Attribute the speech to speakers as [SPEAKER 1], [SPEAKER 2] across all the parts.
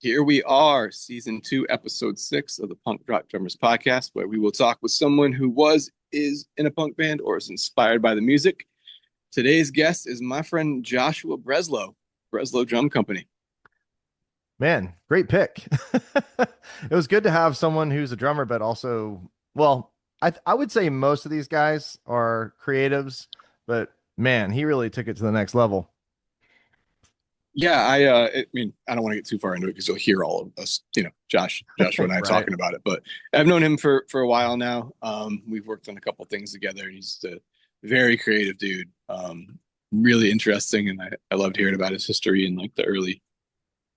[SPEAKER 1] Here we are, season 2, episode 6 of the Punk Rock Drummers podcast, where we will talk with someone who is in a punk band, or is inspired by the music. Today's guest is my friend Joshua Breslow, Breslow Drum Company.
[SPEAKER 2] Man, great pick. It was good to have someone who's a drummer, but also, well, I would say most of these guys are creatives, but man, he really took it to the next level.
[SPEAKER 1] Yeah, I mean, I don't want to get too far into it because you'll hear all of us, Joshua and I
[SPEAKER 2] Right.
[SPEAKER 1] talking about it. But I've known him for a while now. We've worked on a couple things together. He's a very creative dude. Really interesting, and I loved hearing about his history in like the early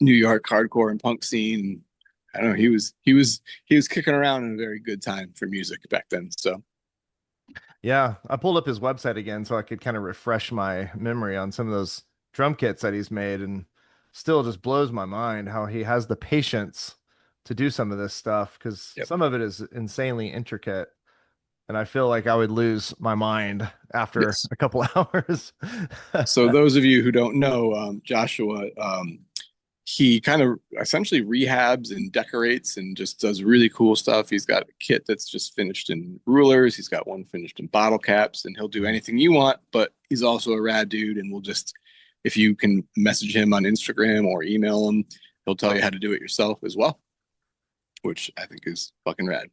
[SPEAKER 1] New York hardcore and punk scene. I don't know. He was kicking around in a very good time for music back then. So
[SPEAKER 2] Yeah, I pulled up his website again so I could kind of refresh my memory on some of those drum kits that he's made, and still just blows my mind how he has the patience to do some of this stuff because
[SPEAKER 1] yep.
[SPEAKER 2] some of it is insanely intricate. And I feel like I would lose my mind after
[SPEAKER 1] Yes.
[SPEAKER 2] a couple hours.
[SPEAKER 1] So those of you who don't know, Joshua, he kind of essentially rehabs and decorates and just does really cool stuff. He's got a kit that's just finished in rulers. He's got one finished in bottle caps, and he'll do anything you want. But he's also a rad dude, and if you can message him on Instagram or email him, he'll tell you how to do it yourself as well, which I think is fucking rad.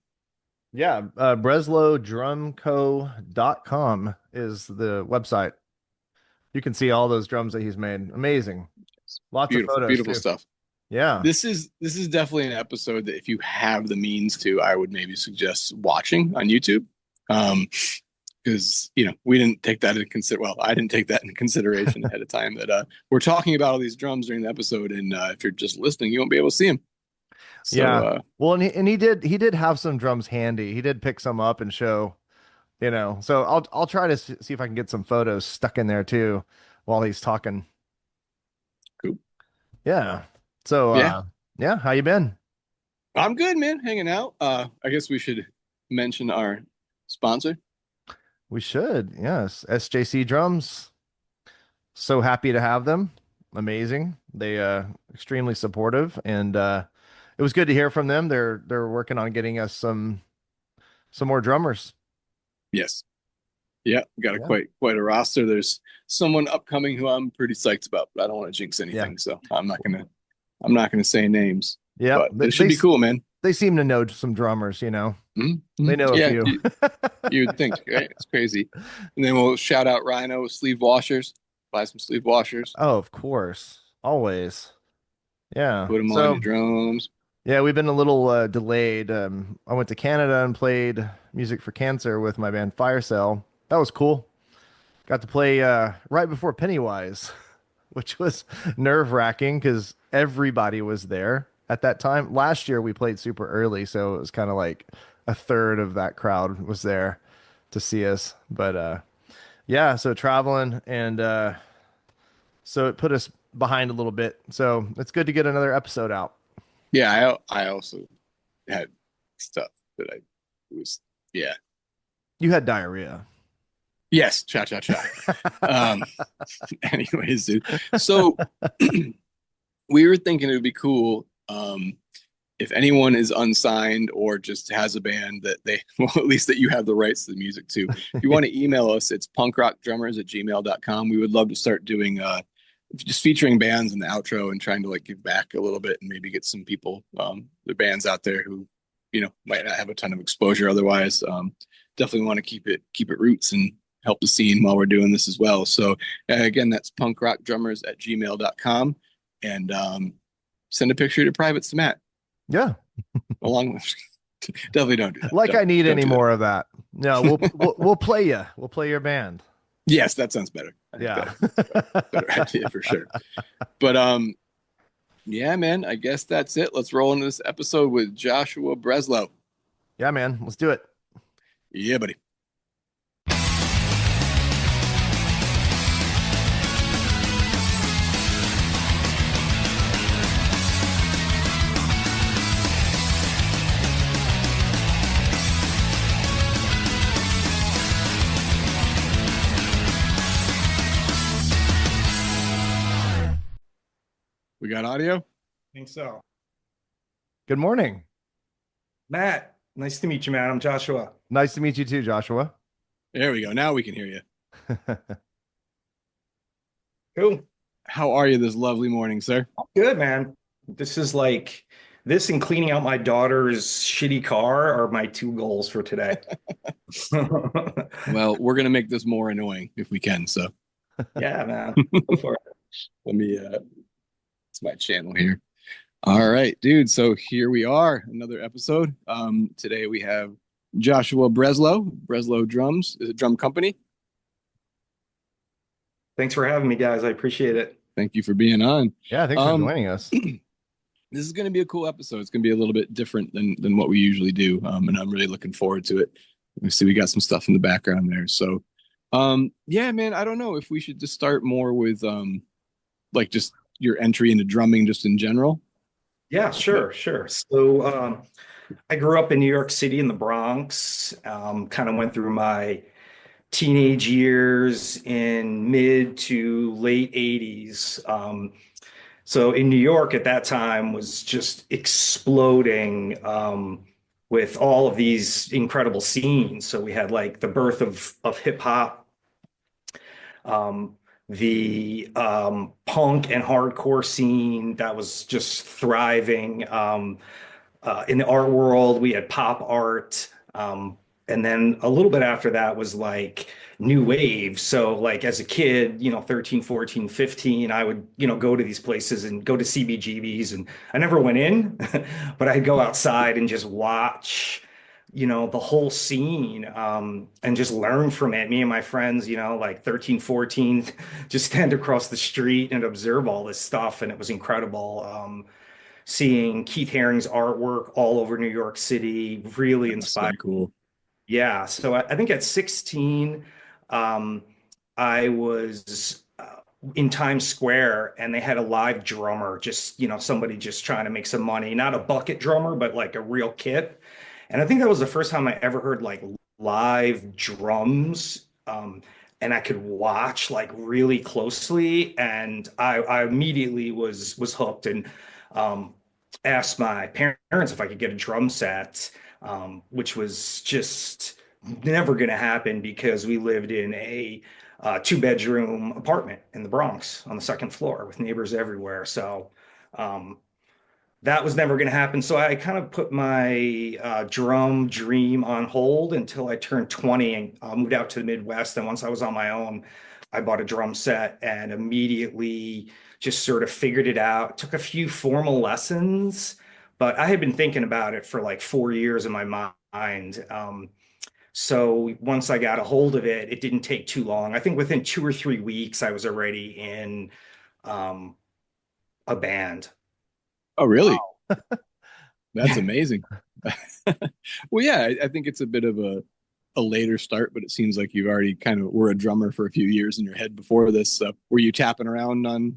[SPEAKER 2] Yeah, breslowdrumco.com is the website. You can see all those drums that he's made. Amazing. Lots of
[SPEAKER 1] Beautiful,
[SPEAKER 2] photos
[SPEAKER 1] beautiful
[SPEAKER 2] too.
[SPEAKER 1] stuff.
[SPEAKER 2] Yeah.
[SPEAKER 1] This is definitely an episode that if you have the means to, I would maybe suggest watching on YouTube. Because we didn't take that into consider. Well, I didn't take that into consideration ahead of time. That we're talking about all these drums during the episode, and if you're just listening, you won't be able to see them. So
[SPEAKER 2] Yeah. Well, and he did have some drums handy. He did pick some up and show, So I'll try to see if I can get some photos stuck in there too while he's talking.
[SPEAKER 1] cool.
[SPEAKER 2] Yeah. So
[SPEAKER 1] Yeah,
[SPEAKER 2] yeah, how you been?
[SPEAKER 1] I'm good, man. Hanging out. I guess we should mention our sponsor.
[SPEAKER 2] We should. Yes. SJC Drums. So happy to have them. Amazing. They extremely supportive, and it was good to hear from them. They're working on getting us some more drummers.
[SPEAKER 1] Yes. Yeah, got a
[SPEAKER 2] Yeah.
[SPEAKER 1] quite a roster. There's someone upcoming who I'm pretty psyched about, but I don't want to jinx
[SPEAKER 2] Yeah.
[SPEAKER 1] anything, so I'm not gonna say names.
[SPEAKER 2] Yeah.
[SPEAKER 1] But it should be cool, man.
[SPEAKER 2] They seem to know some drummers. They
[SPEAKER 1] Mhm.
[SPEAKER 2] know a
[SPEAKER 1] Yeah,
[SPEAKER 2] few.
[SPEAKER 1] you'd think, right? It's crazy. And then we'll shout out Rhino with sleeve washers. Buy some sleeve washers.
[SPEAKER 2] Oh, of course. Always. Yeah.
[SPEAKER 1] Put them on your
[SPEAKER 2] So,
[SPEAKER 1] drums.
[SPEAKER 2] yeah, we've been a little delayed. I went to Canada and played Music for Cancer with my band Fire Cell. That was cool. Got to play right before Pennywise, which was nerve-wracking because everybody was there at that time. Last year we played super early, so it was kind of like a third of that crowd was there to see us. But yeah, so traveling and so it put us behind a little bit. So it's good to get another episode out.
[SPEAKER 1] Yeah, I also had stuff that I was yeah.
[SPEAKER 2] You had diarrhea.
[SPEAKER 1] Yes, cha cha cha. Um, anyways, dude. So we were thinking it would be cool if anyone is unsigned or just has a band that well, at least that you have the rights to the music to. If you want to email us, it's punkrockdrummers@gmail.com. We would love to start doing just featuring bands in the outro and trying to like give back a little bit and maybe get some people, the bands out there who, might not have a ton of exposure otherwise. Definitely want to keep it roots and help the scene while we're doing this as well. So again, that's punkrockdrummers@gmail.com, and send a picture to privates to Matt.
[SPEAKER 2] Yeah.
[SPEAKER 1] Along with definitely don't do that.
[SPEAKER 2] Like I need
[SPEAKER 1] don't
[SPEAKER 2] any
[SPEAKER 1] do that.
[SPEAKER 2] more of that. No, we'll play you. We'll play your band.
[SPEAKER 1] Yes, that sounds better. I think
[SPEAKER 2] Yeah.
[SPEAKER 1] that's a better idea for sure. But yeah, man, I guess that's it. Let's roll into this episode with Joshua Breslow.
[SPEAKER 2] Yeah, man. Let's do it.
[SPEAKER 1] Yeah, buddy. We got audio?
[SPEAKER 3] Think so.
[SPEAKER 2] Good morning.
[SPEAKER 3] Matt, nice to meet you, Matt. I'm Joshua.
[SPEAKER 2] Nice to meet you too, Joshua.
[SPEAKER 1] There we go. Now we can hear you.
[SPEAKER 3] Cool.
[SPEAKER 1] How are you this lovely morning, sir?
[SPEAKER 3] Good, man. This is like this and cleaning out my daughter's shitty car are my two goals for today.
[SPEAKER 1] Well, we're gonna make this more annoying if we can. So
[SPEAKER 3] Yeah, man. Go for it.
[SPEAKER 1] let me it's my channel here. All right, dude. So here we are, another episode. Today we have Joshua Breslow, Breslow Drums, is a drum company.
[SPEAKER 3] Thanks for having me, guys. I appreciate it.
[SPEAKER 1] Thank you for being on.
[SPEAKER 2] Yeah, thanks for
[SPEAKER 1] Um,
[SPEAKER 2] joining us.
[SPEAKER 1] this is going to be a cool episode. It's going to be a little bit different than what we usually do, and I'm really looking forward to it. We see we got some stuff in the background there. So, yeah, man, I don't know if we should just start more with like just your entry into drumming, just in general.
[SPEAKER 3] Yeah, sure, sure. So, I grew up in New York City in the Bronx. Kind of went through my teenage years in mid to late 80s. So in New York at that time was just exploding with all of these incredible scenes. So we had like the birth of hip hop, um, the punk and hardcore scene that was just thriving. In the art world, we had pop art. And then a little bit after that was like new wave. So like as a kid, 13, 14, 15, I would, go to these places and go to CBGBs and I never went in, but I'd go outside and just watch, the whole scene and just learn from it. Me and my friends, like 13, 14, just stand across the street and observe all this stuff. And it was incredible. Seeing Keith Haring's artwork all over New York City really
[SPEAKER 1] That's so
[SPEAKER 3] inspired.
[SPEAKER 1] cool.
[SPEAKER 3] Yeah, so I think at 16, um, I was in Times Square and they had a live drummer, just, somebody just trying to make some money, not a bucket drummer, but like a real kit. And I think that was the first time I ever heard like live drums. And I could watch like really closely, and I immediately was hooked and um, asked my parents if I could get a drum set, which was just never going to happen because we lived in a two-bedroom apartment in the Bronx on the second floor with neighbors everywhere. So um, that was never going to happen. So I kind of put my drum dream on hold until I turned 20 and moved out to the Midwest. And once I was on my own, I bought a drum set and immediately just sort of figured it out. Took a few formal lessons, but I had been thinking about it for like 4 years in my mind. So once I got a hold of it, it didn't take too long. I think within 2 or 3 weeks, I was already in um, a band.
[SPEAKER 1] Oh, really? That's
[SPEAKER 3] Yeah.
[SPEAKER 1] amazing. Well, yeah, I think it's a bit of a later start, but it seems like you've already kind of were a drummer for a few years in your head before this. So were you tapping around on?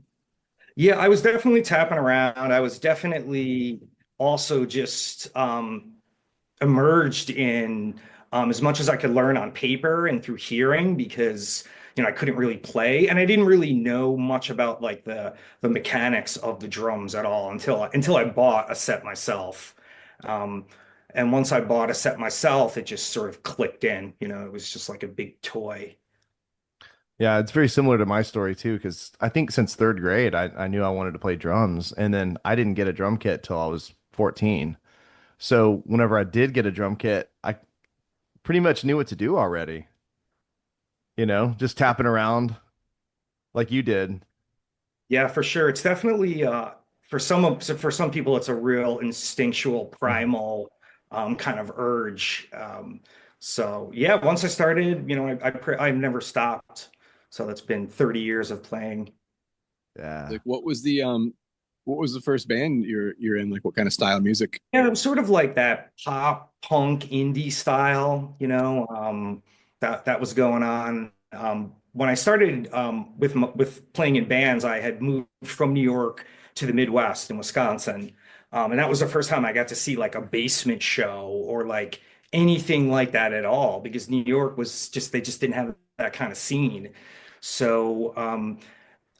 [SPEAKER 3] Yeah, I was definitely tapping around. I was definitely also just emerged in as much as I could learn on paper and through hearing because I couldn't really play and I didn't really know much about like the mechanics of the drums at all until I bought a set myself. Um, and once I bought a set myself, it just sort of clicked in. It was just like a big toy.
[SPEAKER 2] Yeah, it's very similar to my story too, because I think since third grade, I knew I wanted to play drums, and then I didn't get a drum kit till I was 14. So whenever I did get a drum kit, I pretty much knew what to do already, just tapping around like you did.
[SPEAKER 3] Yeah, for sure. It's definitely for some people it's a real instinctual
[SPEAKER 2] Mhm.
[SPEAKER 3] primal kind of urge. So yeah, once I started, I've never stopped. So that's been 30 years of playing.
[SPEAKER 2] Yeah.
[SPEAKER 1] Like, what was the first band you're in? Like, what kind of style of music?
[SPEAKER 3] Yeah, it was sort of like that pop punk indie style, that was going on. When I started with playing in bands, I had moved from New York to the Midwest in Wisconsin, and that was the first time I got to see like a basement show or like anything like that at all because New York was just they just didn't have that kind of scene. So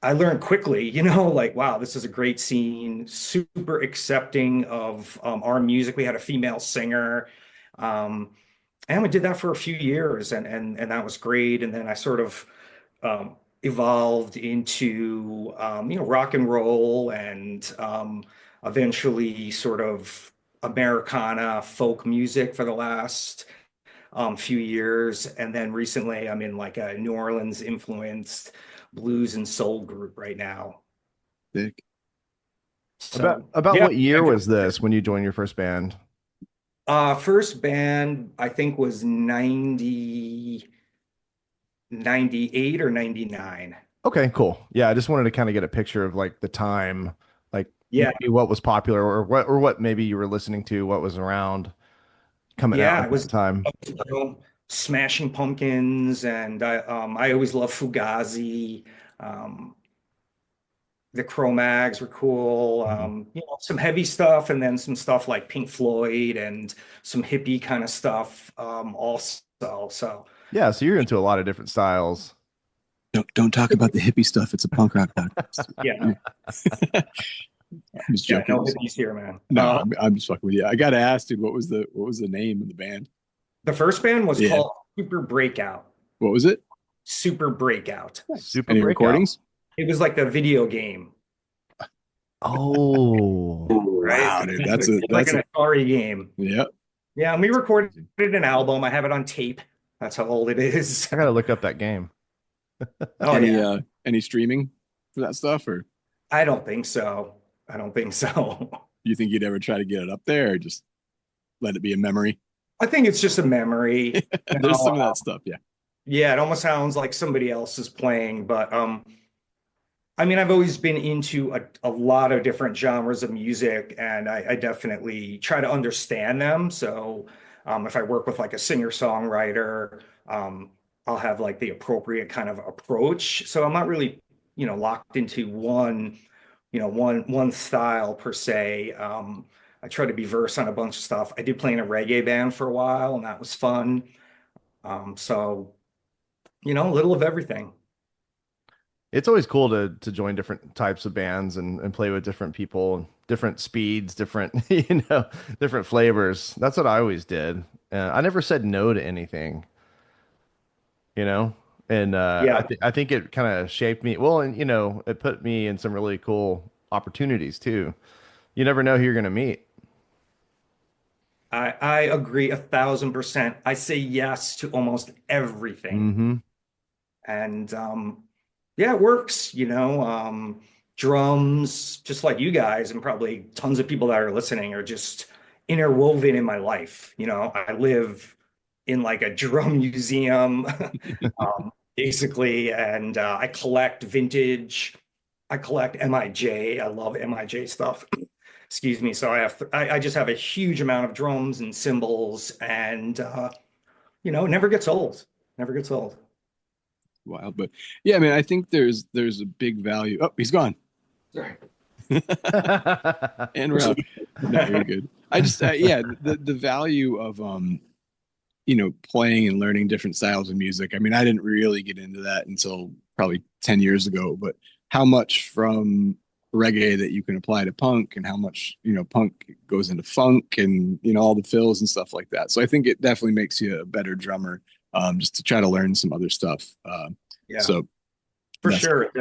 [SPEAKER 3] I learned quickly, like, wow, this is a great scene, super accepting of our music. We had a female singer. Um, and we did that for a few years and that was great. And then I sort of evolved into rock and roll and eventually sort of Americana folk music for the last few years. And then recently I'm in like a New Orleans influenced blues and soul group right now.
[SPEAKER 1] Thick.
[SPEAKER 3] So
[SPEAKER 2] About
[SPEAKER 3] yeah.
[SPEAKER 2] what year was this when you joined your first band?
[SPEAKER 3] First band I think was 98 or 99.
[SPEAKER 2] Okay, cool. Yeah, I just wanted to kind of get a picture of like the time, like
[SPEAKER 3] Yeah,
[SPEAKER 2] maybe what was popular or what maybe you were listening to, what was around coming out
[SPEAKER 3] yeah,
[SPEAKER 2] at
[SPEAKER 3] I
[SPEAKER 2] that
[SPEAKER 3] was
[SPEAKER 2] time.
[SPEAKER 3] Smashing Pumpkins, and I always loved Fugazi. Um, the Cro-Mags were cool.
[SPEAKER 2] Mhm.
[SPEAKER 3] Some heavy stuff, and then some stuff like Pink Floyd and some hippie kind of stuff. Also, so
[SPEAKER 2] Yeah, so you're into a lot of different styles.
[SPEAKER 1] Don't talk about the hippie stuff. It's a punk rock podcast.
[SPEAKER 3] yeah,
[SPEAKER 1] I'm just
[SPEAKER 3] yeah, no
[SPEAKER 1] joking.
[SPEAKER 3] hippies here, man.
[SPEAKER 1] No, I'm just fucking with you. I gotta ask, dude, what was the name of the band?
[SPEAKER 3] The first band was
[SPEAKER 1] Yeah,
[SPEAKER 3] called Super Breakout.
[SPEAKER 1] what was it?
[SPEAKER 3] Super Breakout.
[SPEAKER 1] Nice.
[SPEAKER 2] Super
[SPEAKER 1] Any
[SPEAKER 2] breakout.
[SPEAKER 1] recordings?
[SPEAKER 3] It was like the video game,
[SPEAKER 2] Oh,
[SPEAKER 3] right?
[SPEAKER 1] Wow, dude,
[SPEAKER 3] It's like
[SPEAKER 1] that's
[SPEAKER 3] an
[SPEAKER 1] a
[SPEAKER 3] Atari game.
[SPEAKER 1] yeah.
[SPEAKER 3] Yeah, and we recorded an album. I have it on tape. That's how old it is.
[SPEAKER 2] I gotta look up that game.
[SPEAKER 3] Oh yeah.
[SPEAKER 1] Any streaming for that stuff, or
[SPEAKER 3] I don't think so. I don't think so.
[SPEAKER 1] you think you'd ever try to get it up there, or just let it be a memory?
[SPEAKER 3] I think it's just a memory.
[SPEAKER 1] There's some of that stuff, yeah.
[SPEAKER 3] Yeah, it almost sounds like somebody else is playing, but I mean, I've always been into a lot of different genres of music, and I definitely try to understand them. So, if I work with like a singer-songwriter, I'll have like the appropriate kind of approach. So I'm not really, locked into one style per se. I try to be versed on a bunch of stuff. I did play in a reggae band for a while, and that was fun. So, a little of everything.
[SPEAKER 2] It's always cool to join different types of bands and play with different people, different speeds, different different flavors. That's what I always did. I never said no to anything, you know, and
[SPEAKER 3] Yeah,
[SPEAKER 2] I think it kind of shaped me. Well, and it put me in some really cool opportunities too. You never know who you're gonna meet.
[SPEAKER 3] I agree 1,000%. I say yes to almost everything.
[SPEAKER 2] Hmm.
[SPEAKER 3] And yeah, it works, drums, just like you guys, and probably tons of people that are listening are just interwoven in my life. I live in like a drum museum, basically, and I collect vintage. I collect MIJ. I love MIJ stuff. Excuse me. So I just have a huge amount of drums and cymbals, and it never gets old. Never gets old.
[SPEAKER 1] Wild, but yeah, I mean, I think there's a big value. Oh, he's gone.
[SPEAKER 3] Sorry.
[SPEAKER 1] And we're out. No, you're good. I just yeah, the value of playing and learning different styles of music. I mean, I didn't really get into that until probably 10 years ago, but how much from reggae that you can apply to punk and how much, punk goes into funk and, all the fills and stuff like that. So I think it definitely makes you a better drummer, just to try to learn some other stuff.
[SPEAKER 3] Yeah,
[SPEAKER 1] So
[SPEAKER 3] for
[SPEAKER 1] that's
[SPEAKER 3] sure.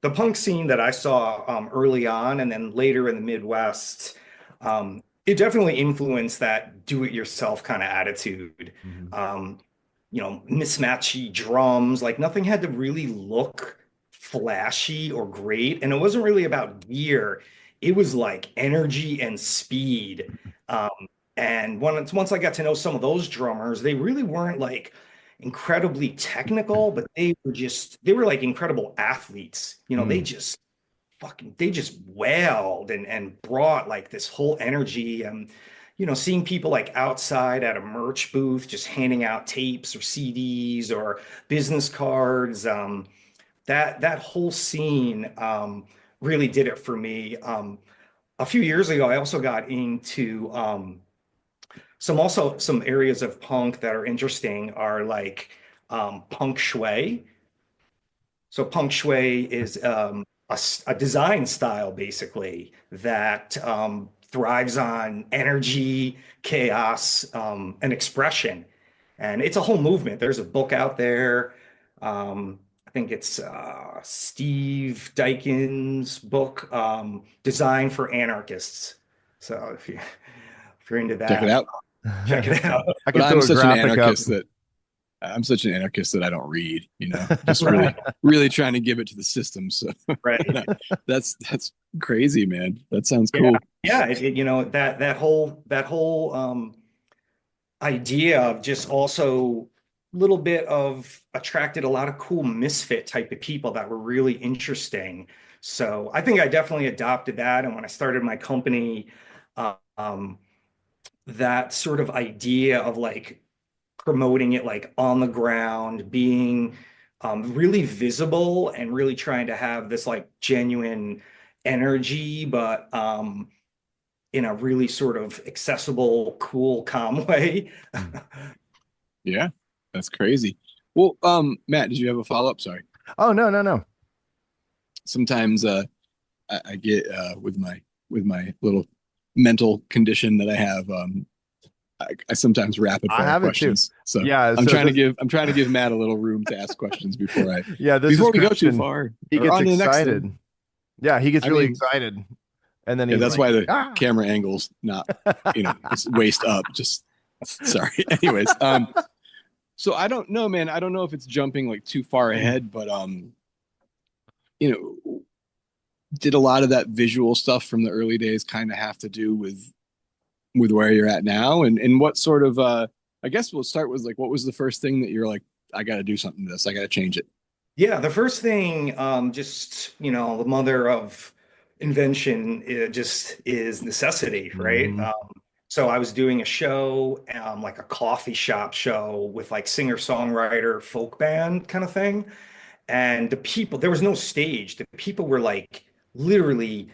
[SPEAKER 3] The punk scene that I saw early on and then later in the Midwest, it definitely influenced that do-it-yourself kind of attitude.
[SPEAKER 2] Mhm.
[SPEAKER 3] Um, mismatchy drums, like nothing had to really look flashy or great. And it wasn't really about gear. It was like energy and speed. Um, and once I got to know some of those drummers, they really weren't like incredibly technical, but they were like incredible athletes. They
[SPEAKER 2] Mm.
[SPEAKER 3] just they just wailed and brought like this whole energy. And seeing people like outside at a merch booth just handing out tapes or CDs or business cards, that whole scene really did it for me. A few years ago I also got into some areas of punk that are interesting are like punk shui. So punk shui is a design style basically that thrives on energy, chaos, and expression. And it's a whole movement. There's a book out there. I think it's Steve Daikin's book, Design for Anarchists. So if you're into
[SPEAKER 1] Check it
[SPEAKER 3] that,
[SPEAKER 1] out.
[SPEAKER 3] check it out.
[SPEAKER 2] I
[SPEAKER 1] But
[SPEAKER 2] could throw a graphic up.
[SPEAKER 1] I'm such an anarchist that I don't read, just
[SPEAKER 3] Right,
[SPEAKER 1] really trying to give it to the system. So
[SPEAKER 3] right.
[SPEAKER 1] that's crazy, man. That sounds
[SPEAKER 3] Yeah,
[SPEAKER 1] cool.
[SPEAKER 3] yeah. That whole idea of just also a little bit of attracted a lot of cool misfit type of people that were really interesting. So I think I definitely adopted that. And when I started my company, um, that sort of idea of like promoting it like on the ground, being really visible and really trying to have this like genuine energy, but in a really sort of accessible, cool, calm way.
[SPEAKER 1] Yeah, that's crazy. Well, Matt, did you have a follow-up? Sorry.
[SPEAKER 2] Oh, no, no, no.
[SPEAKER 1] Sometimes I get with my little mental condition that I have, I sometimes rapid
[SPEAKER 2] I
[SPEAKER 1] fire
[SPEAKER 2] have it too.
[SPEAKER 1] questions. So
[SPEAKER 2] Yeah. So this,
[SPEAKER 1] I'm trying to give Matt a little room to ask questions
[SPEAKER 2] yeah, this is
[SPEAKER 1] before we go too
[SPEAKER 2] Christian.
[SPEAKER 1] far
[SPEAKER 2] He
[SPEAKER 1] or
[SPEAKER 2] gets
[SPEAKER 1] on to the next
[SPEAKER 2] excited.
[SPEAKER 1] thing.
[SPEAKER 2] Yeah, he gets
[SPEAKER 1] I
[SPEAKER 2] really
[SPEAKER 1] mean,
[SPEAKER 2] excited. And then
[SPEAKER 1] yeah,
[SPEAKER 2] he's
[SPEAKER 1] that's
[SPEAKER 2] like,
[SPEAKER 1] why the
[SPEAKER 2] ah.
[SPEAKER 1] camera angle's not, it's waist up. Just sorry. Anyways, so I don't know, man. I don't know if it's jumping like too far ahead, but you know, did a lot of that visual stuff from the early days kind of have to do with where you're at now, and what sort of I guess we'll start with like what was the first thing that you're like, I got to do something to this, I got to change it.
[SPEAKER 3] Yeah, the first thing, just, the mother of invention, it just is necessity, right?
[SPEAKER 2] Mhm.
[SPEAKER 3] So I was doing a show, like a coffee shop show with like singer-songwriter folk band kind of thing. And the people, there was no stage. The people were like literally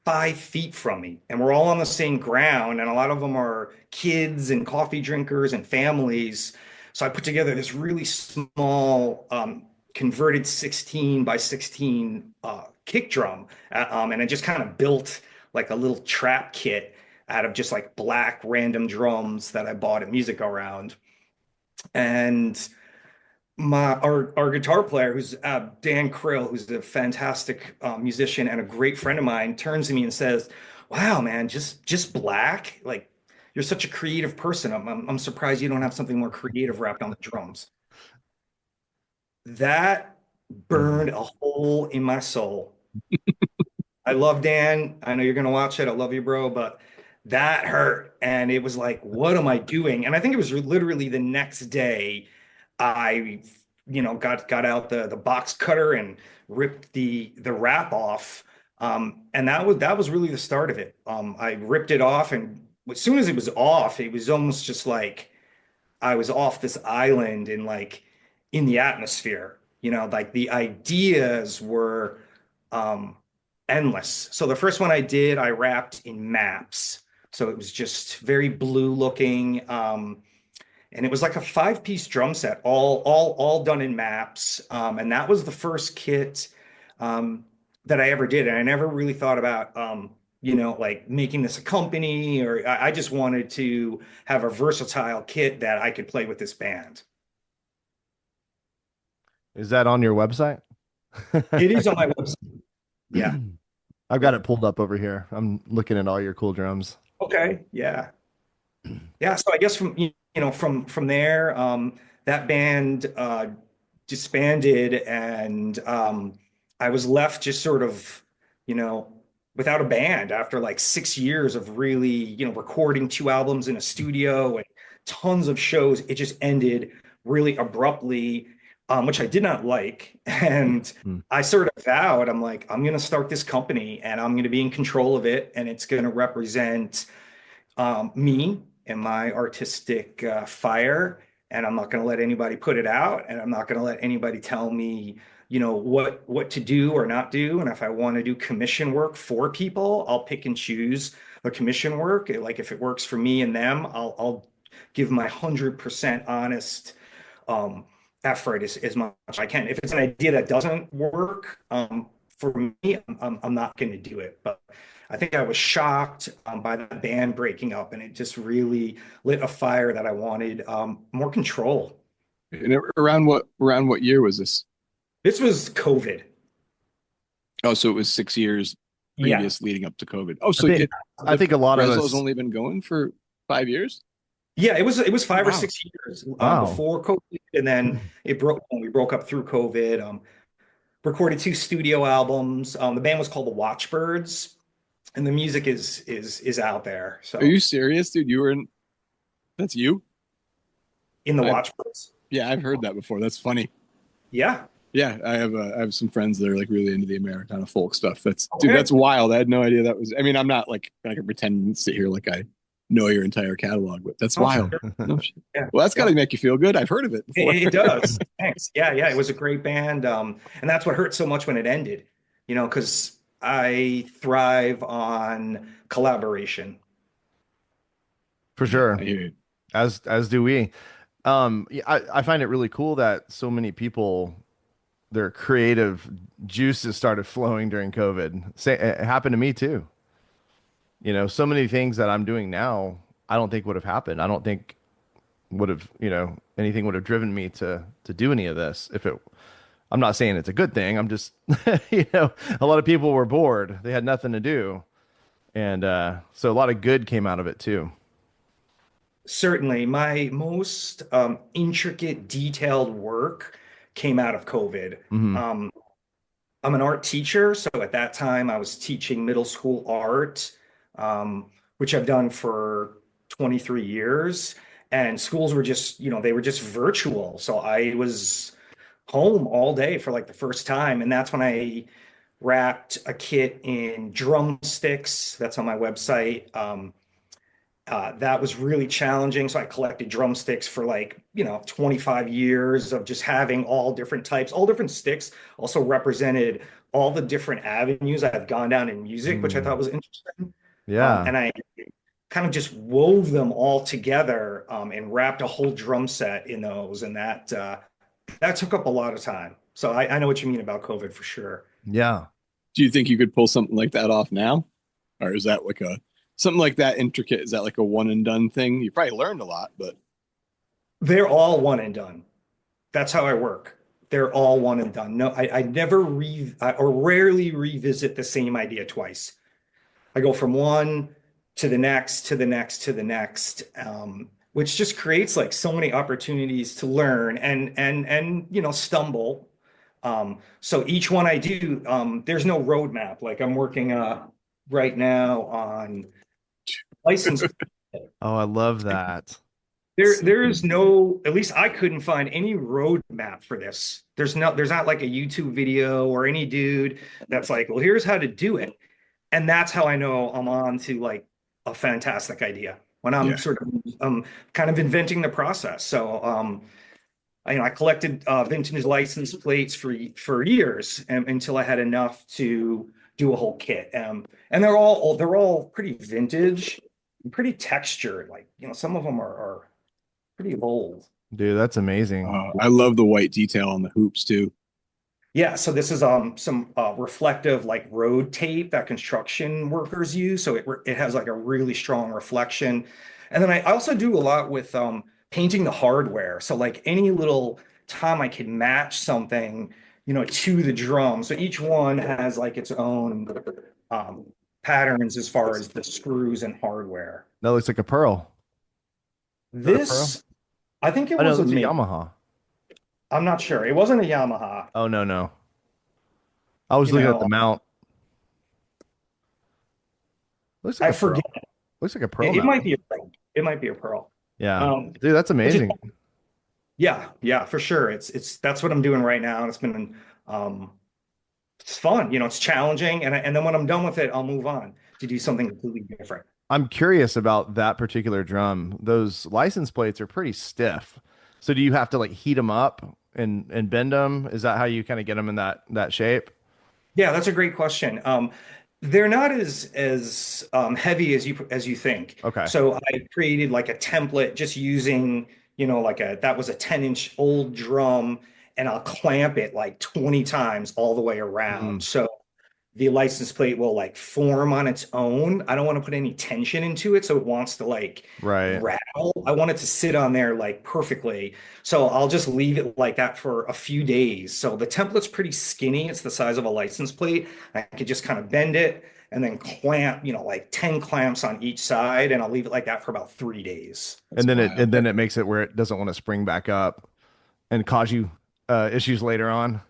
[SPEAKER 3] 5 feet from me, and we're all on the same ground. And a lot of them are kids and coffee drinkers and families. So I put together this really small, converted 16 by 16 kick drum. And I just kind of built like a little trap kit out of just like black random drums that I bought at Music Around. And our guitar player, who's Dan Krill, who's a fantastic musician and a great friend of mine, turns to me and says, "Wow, man, just black? Like you're such a creative person. I'm surprised you don't have something more creative wrapped on the drums." That burned a hole in my soul. I love Dan. I know you're gonna watch it. I love you, bro, but that hurt. And it was like, what am I doing? And I think it was literally the next day I, got out the box cutter and ripped the wrap off. And that was really the start of it. I ripped it off, and as soon as it was off, it was almost just like I was off this island in like in the atmosphere. Like the ideas were um, endless. So the first one I did, I wrapped in maps. So it was just very blue looking. And it was like a 5-piece drum set, all done in maps. And that was the first kit um, that I ever did. And I never really thought about like making this a company, or I just wanted to have a versatile kit that I could play with this band.
[SPEAKER 2] Is that on your website?
[SPEAKER 3] It is on my website. Yeah.
[SPEAKER 2] I've got
[SPEAKER 3] Yeah.
[SPEAKER 2] it pulled up over here. I'm looking at all your cool drums.
[SPEAKER 3] Okay. Yeah. Yeah, so I guess from there, that band disbanded, and I was left just sort of, you know, without a band after like 6 years of really, recording 2 albums in a studio and tons of shows. It just ended really abruptly, which I did not like. And
[SPEAKER 2] Hmm.
[SPEAKER 3] I sort of vowed, I'm like, I'm going to start this company and I'm going to be in control of it, and it's going to represent me and my artistic fire, and I'm not going to let anybody put it out, and I'm not going to let anybody tell me, what to do or not do. And if I want to do commission work for people, I'll pick and choose the commission work. Like if it works for me and them, I'll give my 100% honest um, effort as much as I can. If it's an idea that doesn't work, for me, I'm not going to do it. But I think I was shocked by the band breaking up, and it just really lit a fire that I wanted more control.
[SPEAKER 1] And around what year was this?
[SPEAKER 3] This was COVID.
[SPEAKER 1] Oh, so it was 6 years
[SPEAKER 3] Yeah.
[SPEAKER 1] previous leading up to COVID. Oh,
[SPEAKER 2] I
[SPEAKER 1] so
[SPEAKER 2] think
[SPEAKER 1] it
[SPEAKER 2] I
[SPEAKER 1] the
[SPEAKER 2] think a lot of
[SPEAKER 1] Breslow's
[SPEAKER 2] us.
[SPEAKER 1] only been going for 5 years?
[SPEAKER 3] Yeah, it was
[SPEAKER 1] Oh,
[SPEAKER 3] five or
[SPEAKER 1] wow.
[SPEAKER 3] 6 years
[SPEAKER 2] Wow.
[SPEAKER 3] before COVID, and then it broke when we broke up through COVID. Recorded two studio albums. The band was called the Watchbirds, and the music is out there.
[SPEAKER 1] Are
[SPEAKER 3] So
[SPEAKER 1] you serious, dude? That's you?
[SPEAKER 3] in the
[SPEAKER 1] I
[SPEAKER 3] Watchbirds,
[SPEAKER 1] Yeah, I've heard that before. That's funny.
[SPEAKER 3] yeah.
[SPEAKER 1] Yeah, I have some friends that are like really into the Americana folk stuff. Dude,
[SPEAKER 3] Okay.
[SPEAKER 1] that's wild. I had no idea that was. I mean, I'm not like I can pretend and sit here like I know your entire catalog, but that's
[SPEAKER 3] Oh,
[SPEAKER 1] wild.
[SPEAKER 3] sure.
[SPEAKER 1] No shit.
[SPEAKER 3] Yeah,
[SPEAKER 1] Well, that's got
[SPEAKER 3] yeah.
[SPEAKER 1] to make you feel good. I've heard of it before.
[SPEAKER 3] It does. Thanks. Yeah, yeah. It was a great band, and that's what hurt so much when it ended. Because I thrive on collaboration.
[SPEAKER 2] For
[SPEAKER 1] Yeah,
[SPEAKER 2] sure.
[SPEAKER 1] I hear you.
[SPEAKER 2] As do we. Yeah, I find it really cool that so many people, their creative juices started flowing during COVID. Say it happened to me too. So many things that I'm doing now, I don't think would have happened. I don't think would have, anything would have driven me to do any of this if it. I'm not saying it's a good thing. I'm just, a lot of people were bored. They had nothing to do, and so a lot of good came out of it too.
[SPEAKER 3] Certainly, my most intricate, detailed work came out of COVID.
[SPEAKER 2] Hmm.
[SPEAKER 3] Um, I'm an art teacher, so at that time I was teaching middle school art, which I've done for 23 years. And schools were just, they were just virtual. So I was home all day for like the first time. And that's when I wrapped a kit in drumsticks. That's on my website. That was really challenging. So I collected drumsticks for like, 25 years of just having all different types, all different sticks also represented all the different avenues I've gone down in music, which I thought
[SPEAKER 2] Mm.
[SPEAKER 3] was interesting.
[SPEAKER 2] Yeah.
[SPEAKER 3] And I kind of just wove them all together and wrapped a whole drum set in those. And that took up a lot of time. So I know what you mean about COVID for sure.
[SPEAKER 2] Yeah.
[SPEAKER 1] Do you think you could pull something like that off now, or is that like a something like that intricate? Is that like a one and done thing? You probably learned a lot, but
[SPEAKER 3] They're all one and done. That's how I work. They're all one and done. No, I never or rarely revisit the same idea twice. I go from one to the next, to the next, to the next, which just creates like so many opportunities to learn and stumble. So each one I do, there's no roadmap. Like I'm working right now on license.
[SPEAKER 2] Oh, I love that.
[SPEAKER 3] There is no, at least I couldn't find any roadmap for this. There's not like a YouTube video or any dude that's like, well, here's how to do it. And that's how I know I'm on to like a fantastic idea when I'm
[SPEAKER 1] yeah.
[SPEAKER 3] sort of kind of inventing the process. So I collected vintage license plates for years until I had enough to do a whole kit. And they're all pretty vintage, and pretty textured. Like some of them are pretty old.
[SPEAKER 2] Dude, that's amazing.
[SPEAKER 1] I love the white detail on the hoops too.
[SPEAKER 3] Yeah, so this is some reflective like road tape that construction workers use. So it has like a really strong reflection. And then I also do a lot with painting the hardware. So like any little time I can match something, to the drum. So each one has like its own um, patterns as far as the screws and hardware.
[SPEAKER 2] That looks like a pearl. Is that a pearl?
[SPEAKER 3] This, I think it
[SPEAKER 2] Oh no,
[SPEAKER 3] was
[SPEAKER 2] it
[SPEAKER 3] a
[SPEAKER 2] looks like
[SPEAKER 3] mate.
[SPEAKER 2] Yamaha.
[SPEAKER 3] I'm not sure. It wasn't a Yamaha.
[SPEAKER 2] Oh no, no. I was
[SPEAKER 3] You
[SPEAKER 2] looking at the
[SPEAKER 3] know,
[SPEAKER 2] mount. Looks like
[SPEAKER 3] I
[SPEAKER 2] a
[SPEAKER 3] forget.
[SPEAKER 2] pearl. Looks like a pearl
[SPEAKER 3] It
[SPEAKER 2] mount.
[SPEAKER 3] might be a pearl. It might be a pearl.
[SPEAKER 2] Yeah.
[SPEAKER 3] Um,
[SPEAKER 2] Dude, that's
[SPEAKER 3] which is
[SPEAKER 2] amazing.
[SPEAKER 3] Yeah, yeah, for sure. It's that's what I'm doing right now, and um, it's fun. It's challenging, and then when I'm done with it, I'll move on to do something completely different.
[SPEAKER 2] I'm curious about that particular drum. Those license plates are pretty stiff. So do you have to like heat them up and bend them? Is that how you kind of get them in that shape?
[SPEAKER 3] Yeah, that's a great question. They're not as heavy as you think.
[SPEAKER 2] Okay.
[SPEAKER 3] So I created like a template just using like that was a 10-inch old drum, and I'll clamp it like 20 times all the way around.
[SPEAKER 2] Mm,
[SPEAKER 3] So the license plate will like form on its own. I don't want to put any tension into it, so it wants to like
[SPEAKER 2] right.
[SPEAKER 3] rattle. I want it to sit on there like perfectly. So I'll just leave it like that for a few days. So the template's pretty skinny. It's the size of a license plate. I could just kind of bend it and then clamp, like 10 clamps on each side, and I'll leave it like that for about 3 days.
[SPEAKER 1] That's
[SPEAKER 2] And
[SPEAKER 1] wild.
[SPEAKER 2] then it makes it where it doesn't want to spring back up and cause you issues later on.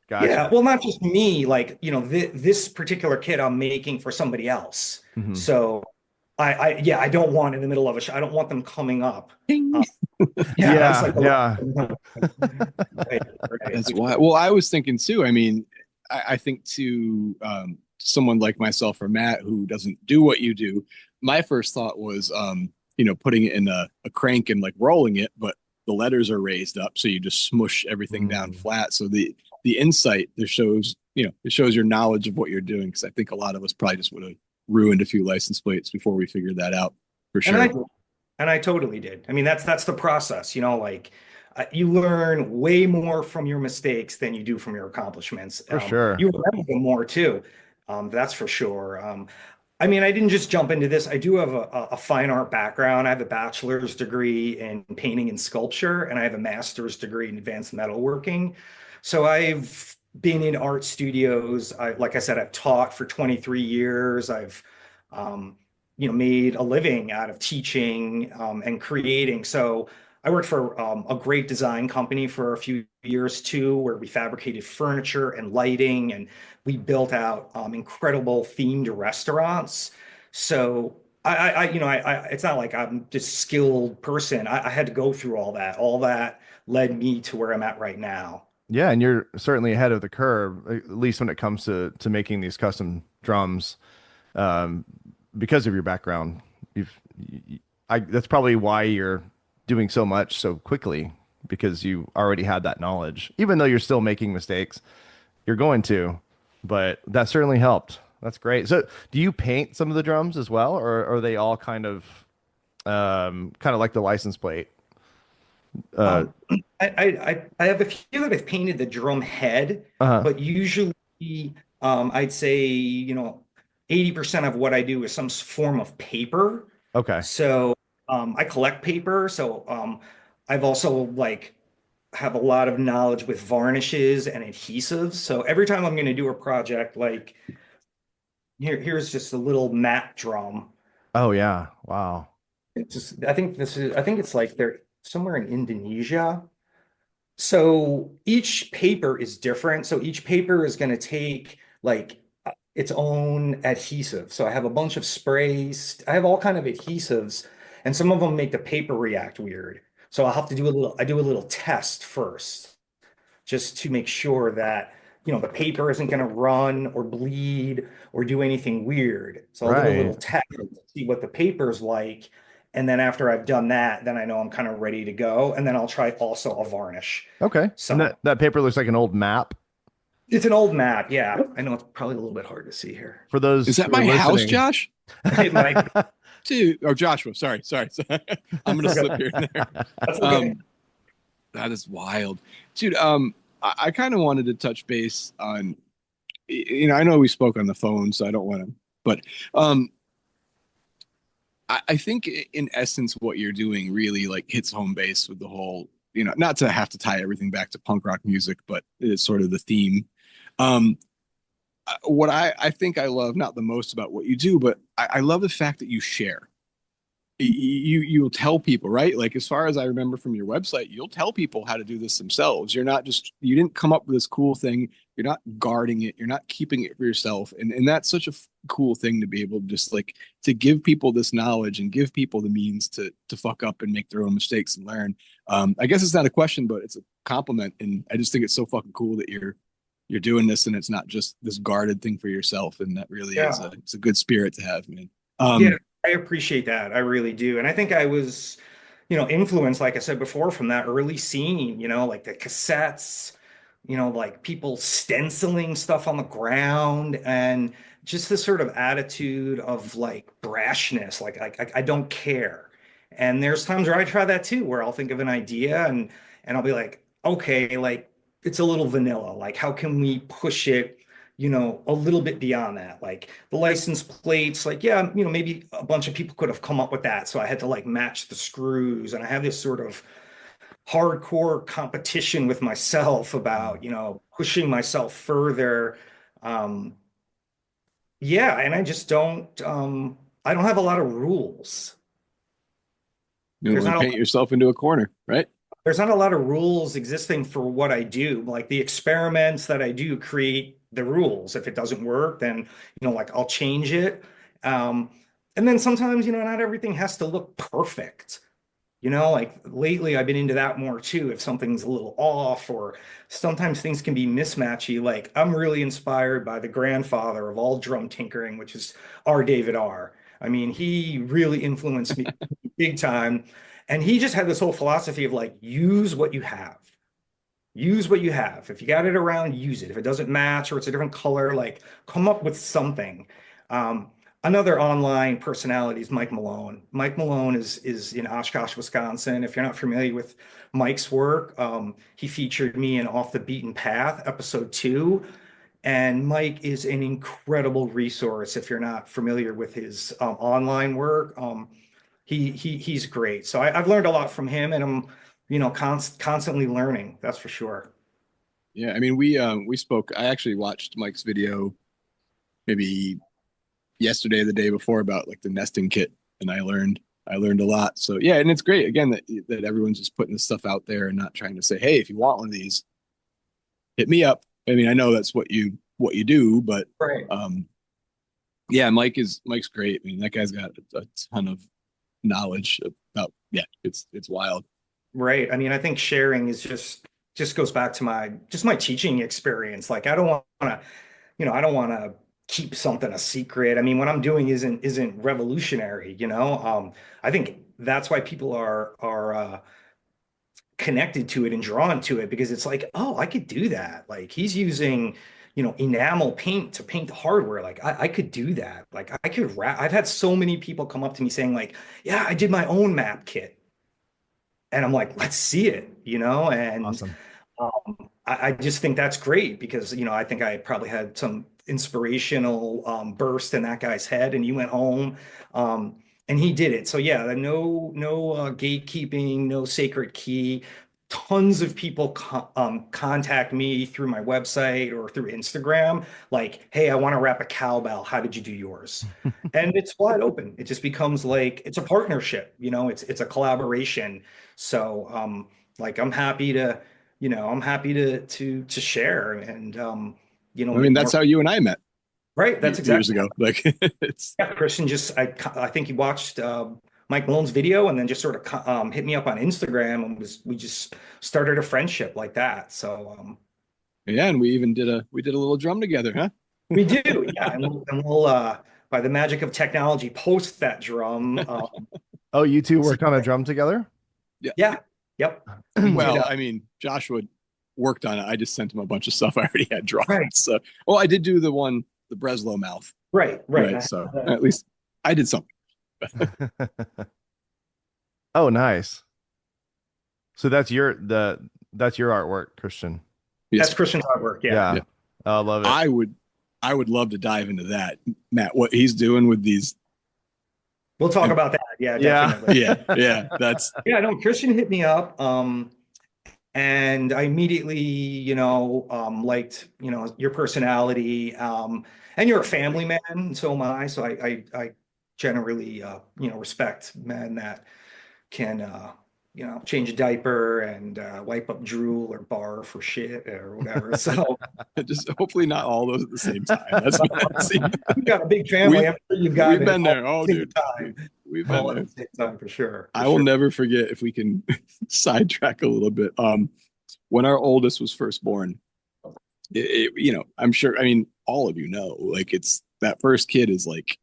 [SPEAKER 3] Yeah,
[SPEAKER 2] Gotcha.
[SPEAKER 3] well, not just me, like, this particular kit I'm making for somebody else.
[SPEAKER 2] Hmm.
[SPEAKER 3] So yeah, I don't want in the middle of a show, I don't want them coming up.
[SPEAKER 1] Ping.
[SPEAKER 3] Uh, yeah, that's
[SPEAKER 2] Yeah,
[SPEAKER 3] like the
[SPEAKER 2] yeah.
[SPEAKER 3] last right, right.
[SPEAKER 1] That's why. Well, I was thinking too. I mean, I think to someone like myself or Matt who doesn't do what you do, my first thought was, putting it in a crank and like rolling it, but the letters are raised up, so you just smush everything down
[SPEAKER 2] Mm.
[SPEAKER 1] flat. So the insight that shows, it shows your knowledge of what you're doing. Because I think a lot of us probably just would have ruined a few license plates before we figured that out for
[SPEAKER 3] And
[SPEAKER 1] sure.
[SPEAKER 3] I totally did. I mean, that's the process, like you learn way more from your mistakes than you do from your accomplishments.
[SPEAKER 2] For sure.
[SPEAKER 3] You remember them more too. That's for sure. I mean, I didn't just jump into this. I do have a fine art background. I have a bachelor's degree in painting and sculpture, and I have a master's degree in advanced metalworking. So I've been in art studios. Like I said, I've taught for 23 years. I've, um, made a living out of teaching, and creating. So I worked for a great design company for a few years too, where we fabricated furniture and lighting, and we built out incredible themed restaurants. So it's not like I'm just skilled person. I had to go through all that. All that led me to where I'm at right now.
[SPEAKER 2] Yeah, and you're certainly ahead of the curve, at least when it comes to making these custom drums, um, because of your background. You've, that's probably why you're doing so much so quickly because you already had that knowledge. Even though you're still making mistakes, you're going to, but that certainly helped. That's great. So, do you paint some of the drums as well, or are they all kind of like the license plate? Uh,
[SPEAKER 3] Um, I have a few that I've painted the drum head,
[SPEAKER 2] uh-huh.
[SPEAKER 3] but usually, I'd say, 80% of what I do is some form of paper.
[SPEAKER 2] Okay.
[SPEAKER 3] So I collect paper. So I've also like have a lot of knowledge with varnishes and adhesives. So every time I'm going to do a project, like here's just a little matte drum.
[SPEAKER 2] Oh yeah. Wow.
[SPEAKER 3] I think it's like they're somewhere in Indonesia. So each paper is different. So each paper is going to take like its own adhesive. So I have a bunch of sprays. I have all kind of adhesives, and some of them make the paper react weird. So I do a little test first just to make sure that, the paper isn't going to run or bleed or do anything weird. So I'll do a little
[SPEAKER 2] Right.
[SPEAKER 3] test to see what the paper's like. And then after I've done that, then I know I'm kind of ready to go. And then I'll try also a varnish.
[SPEAKER 2] Okay. And
[SPEAKER 3] So
[SPEAKER 2] that paper looks like an old map.
[SPEAKER 3] it's an old map. Yeah. I know it's probably a little bit hard to see here.
[SPEAKER 2] For
[SPEAKER 1] Is
[SPEAKER 2] those
[SPEAKER 1] that
[SPEAKER 2] who are
[SPEAKER 1] my house,
[SPEAKER 2] listening.
[SPEAKER 1] Josh?
[SPEAKER 3] It might be.
[SPEAKER 1] Dude, or Joshua? Sorry. I'm gonna slip here and there.
[SPEAKER 3] That's okay.
[SPEAKER 1] Um, that is wild, dude. I kind of wanted to touch base on, I know we spoke on the phone, so I don't want to, but um, I think in essence, what you're doing really like hits home base with the whole, not to have to tie everything back to punk rock music, but it's sort of the theme. Um, what I think I love not the most about what you do, but I love the fact that you share. You'll tell people, right? Like as far as I remember from your website, you'll tell people how to do this themselves. You didn't come up with this cool thing. You're not guarding it. You're not keeping it for yourself. And that's such a cool thing to be able to just like to give people this knowledge and give people the means to fuck up and make their own mistakes and learn. I guess it's not a question, but it's a compliment. And I just think it's so fucking cool that you're doing this and it's not just this guarded thing for yourself. And that really is
[SPEAKER 3] Yeah.
[SPEAKER 1] it's a good spirit to have, man.
[SPEAKER 3] Yeah.
[SPEAKER 1] Um,
[SPEAKER 3] I appreciate that. I really do. And I think I was, influenced, like I said before, from that early scene, like the cassettes, like people stenciling stuff on the ground, and just this sort of attitude of like brashness, like I don't care. And there's times where I try that too, where I'll think of an idea and I'll be like, okay, like it's a little vanilla. Like, how can we push it, a little bit beyond that? Like the license plates, like, yeah, maybe a bunch of people could have come up with that. So I had to like match the screws. And I have this sort of hardcore competition with myself about, pushing myself further. Um, yeah, and I don't have a lot of rules.
[SPEAKER 1] You don't
[SPEAKER 3] There's
[SPEAKER 1] want
[SPEAKER 3] not
[SPEAKER 1] to
[SPEAKER 3] a
[SPEAKER 1] paint yourself into a corner, right?
[SPEAKER 3] there's not a lot of rules existing for what I do. Like the experiments that I do create the rules. If it doesn't work, then, like I'll change it. Um, and then sometimes, not everything has to look perfect. Like lately I've been into that more too. If something's a little off or sometimes things can be mismatchy. Like I'm really inspired by the grandfather of all drum tinkering, which is R. David R. I mean, he really influenced me big time. And he just had this whole philosophy of like, use what you have. Use what you have. If you got it around, use it. If it doesn't match or it's a different color, like come up with something. Another online personality is Mike Malone. Mike Malone is in Oshkosh, Wisconsin. If you're not familiar with Mike's work, he featured me in Off the Beaten Path, episode 2. And Mike is an incredible resource if you're not familiar with his online work. He's great. So I've learned a lot from him, and I'm constantly learning. That's for sure.
[SPEAKER 1] Yeah, I mean we spoke. I actually watched Mike's video maybe yesterday or the day before about like the nesting kit, and I learned a lot. So yeah, and it's great again that everyone's just putting this stuff out there and not trying to say, hey, if you want one of these, hit me up. I mean, I know that's what you do, but
[SPEAKER 3] Right.
[SPEAKER 1] yeah, Mike's great. I mean, that guy's got a ton of knowledge about, yeah, it's wild.
[SPEAKER 3] Right. I mean, I think sharing is just goes back to my teaching experience. Like I don't want to, I don't want to keep something a secret. I mean, what I'm doing isn't revolutionary. I think that's why people are connected to it and drawn to it because it's like, oh, I could do that. Like he's using, enamel paint to paint the hardware. Like I could do that. Like I could wrap. I've had so many people come up to me saying like, yeah, I did my own map kit. And I'm like, let's see it. And
[SPEAKER 2] Awesome.
[SPEAKER 3] I just think that's great because, I think I probably had some inspirational burst in that guy's head and he went home and he did it. So yeah, no gatekeeping, no sacred key. Tons of people contact me through my website or through Instagram, like, hey, I want to wrap a cowbell. How did you do yours? And it's wide open. It just becomes like it's a partnership, it's a collaboration. So like I'm happy to share and
[SPEAKER 1] I mean,
[SPEAKER 3] make
[SPEAKER 1] that's
[SPEAKER 3] more.
[SPEAKER 1] how you and I met
[SPEAKER 3] Right, that's
[SPEAKER 1] years
[SPEAKER 3] exactly
[SPEAKER 1] ago. Like it's
[SPEAKER 3] yeah. Christian just I think he watched Mike Malone's video and then just sort of hit me up on Instagram and we just started a friendship like that. So
[SPEAKER 1] yeah, and we did a little drum together, huh?
[SPEAKER 3] we do, yeah, and we'll by the magic of technology post that drum.
[SPEAKER 2] Oh, you two
[SPEAKER 3] See,
[SPEAKER 2] worked on a drum together?
[SPEAKER 1] Yeah.
[SPEAKER 3] yeah, yep, we did.
[SPEAKER 1] Well, I mean, Joshua worked on it. I just sent him a bunch of stuff I already had drawn.
[SPEAKER 3] Right,
[SPEAKER 1] So, well, I did do the Breslow mouth,
[SPEAKER 3] right.
[SPEAKER 1] right? So at least I did something.
[SPEAKER 2] Oh, nice. So that's your artwork, Christian.
[SPEAKER 3] That's
[SPEAKER 1] Yes,
[SPEAKER 3] Christian's artwork. Yeah,
[SPEAKER 2] Yeah.
[SPEAKER 1] yeah.
[SPEAKER 2] I love it.
[SPEAKER 1] I would love to dive into that, Matt. What he's doing with these,
[SPEAKER 3] we'll talk about that. Yeah,
[SPEAKER 2] Yeah.
[SPEAKER 3] definitely.
[SPEAKER 1] yeah. That's
[SPEAKER 3] Yeah, no, Christian hit me up. And I immediately, liked, your personality. And you're a family man, so am I. So I generally, respect men that can, change a diaper and wipe up drool or barf or shit or whatever. So
[SPEAKER 1] just hopefully not all those at the same time. See,
[SPEAKER 3] you've got a big family.
[SPEAKER 1] we've
[SPEAKER 3] I'm sure you've got
[SPEAKER 1] we've
[SPEAKER 3] it
[SPEAKER 1] been
[SPEAKER 3] all
[SPEAKER 1] there. Oh,
[SPEAKER 3] at the same
[SPEAKER 1] dude,
[SPEAKER 3] time.
[SPEAKER 1] we've been
[SPEAKER 3] All at
[SPEAKER 1] there.
[SPEAKER 3] the same time for sure. For
[SPEAKER 1] I will
[SPEAKER 3] sure.
[SPEAKER 1] never forget if we can sidetrack a little bit. When our oldest was first born, I'm sure. I mean, all of you know, like it's that first kid is like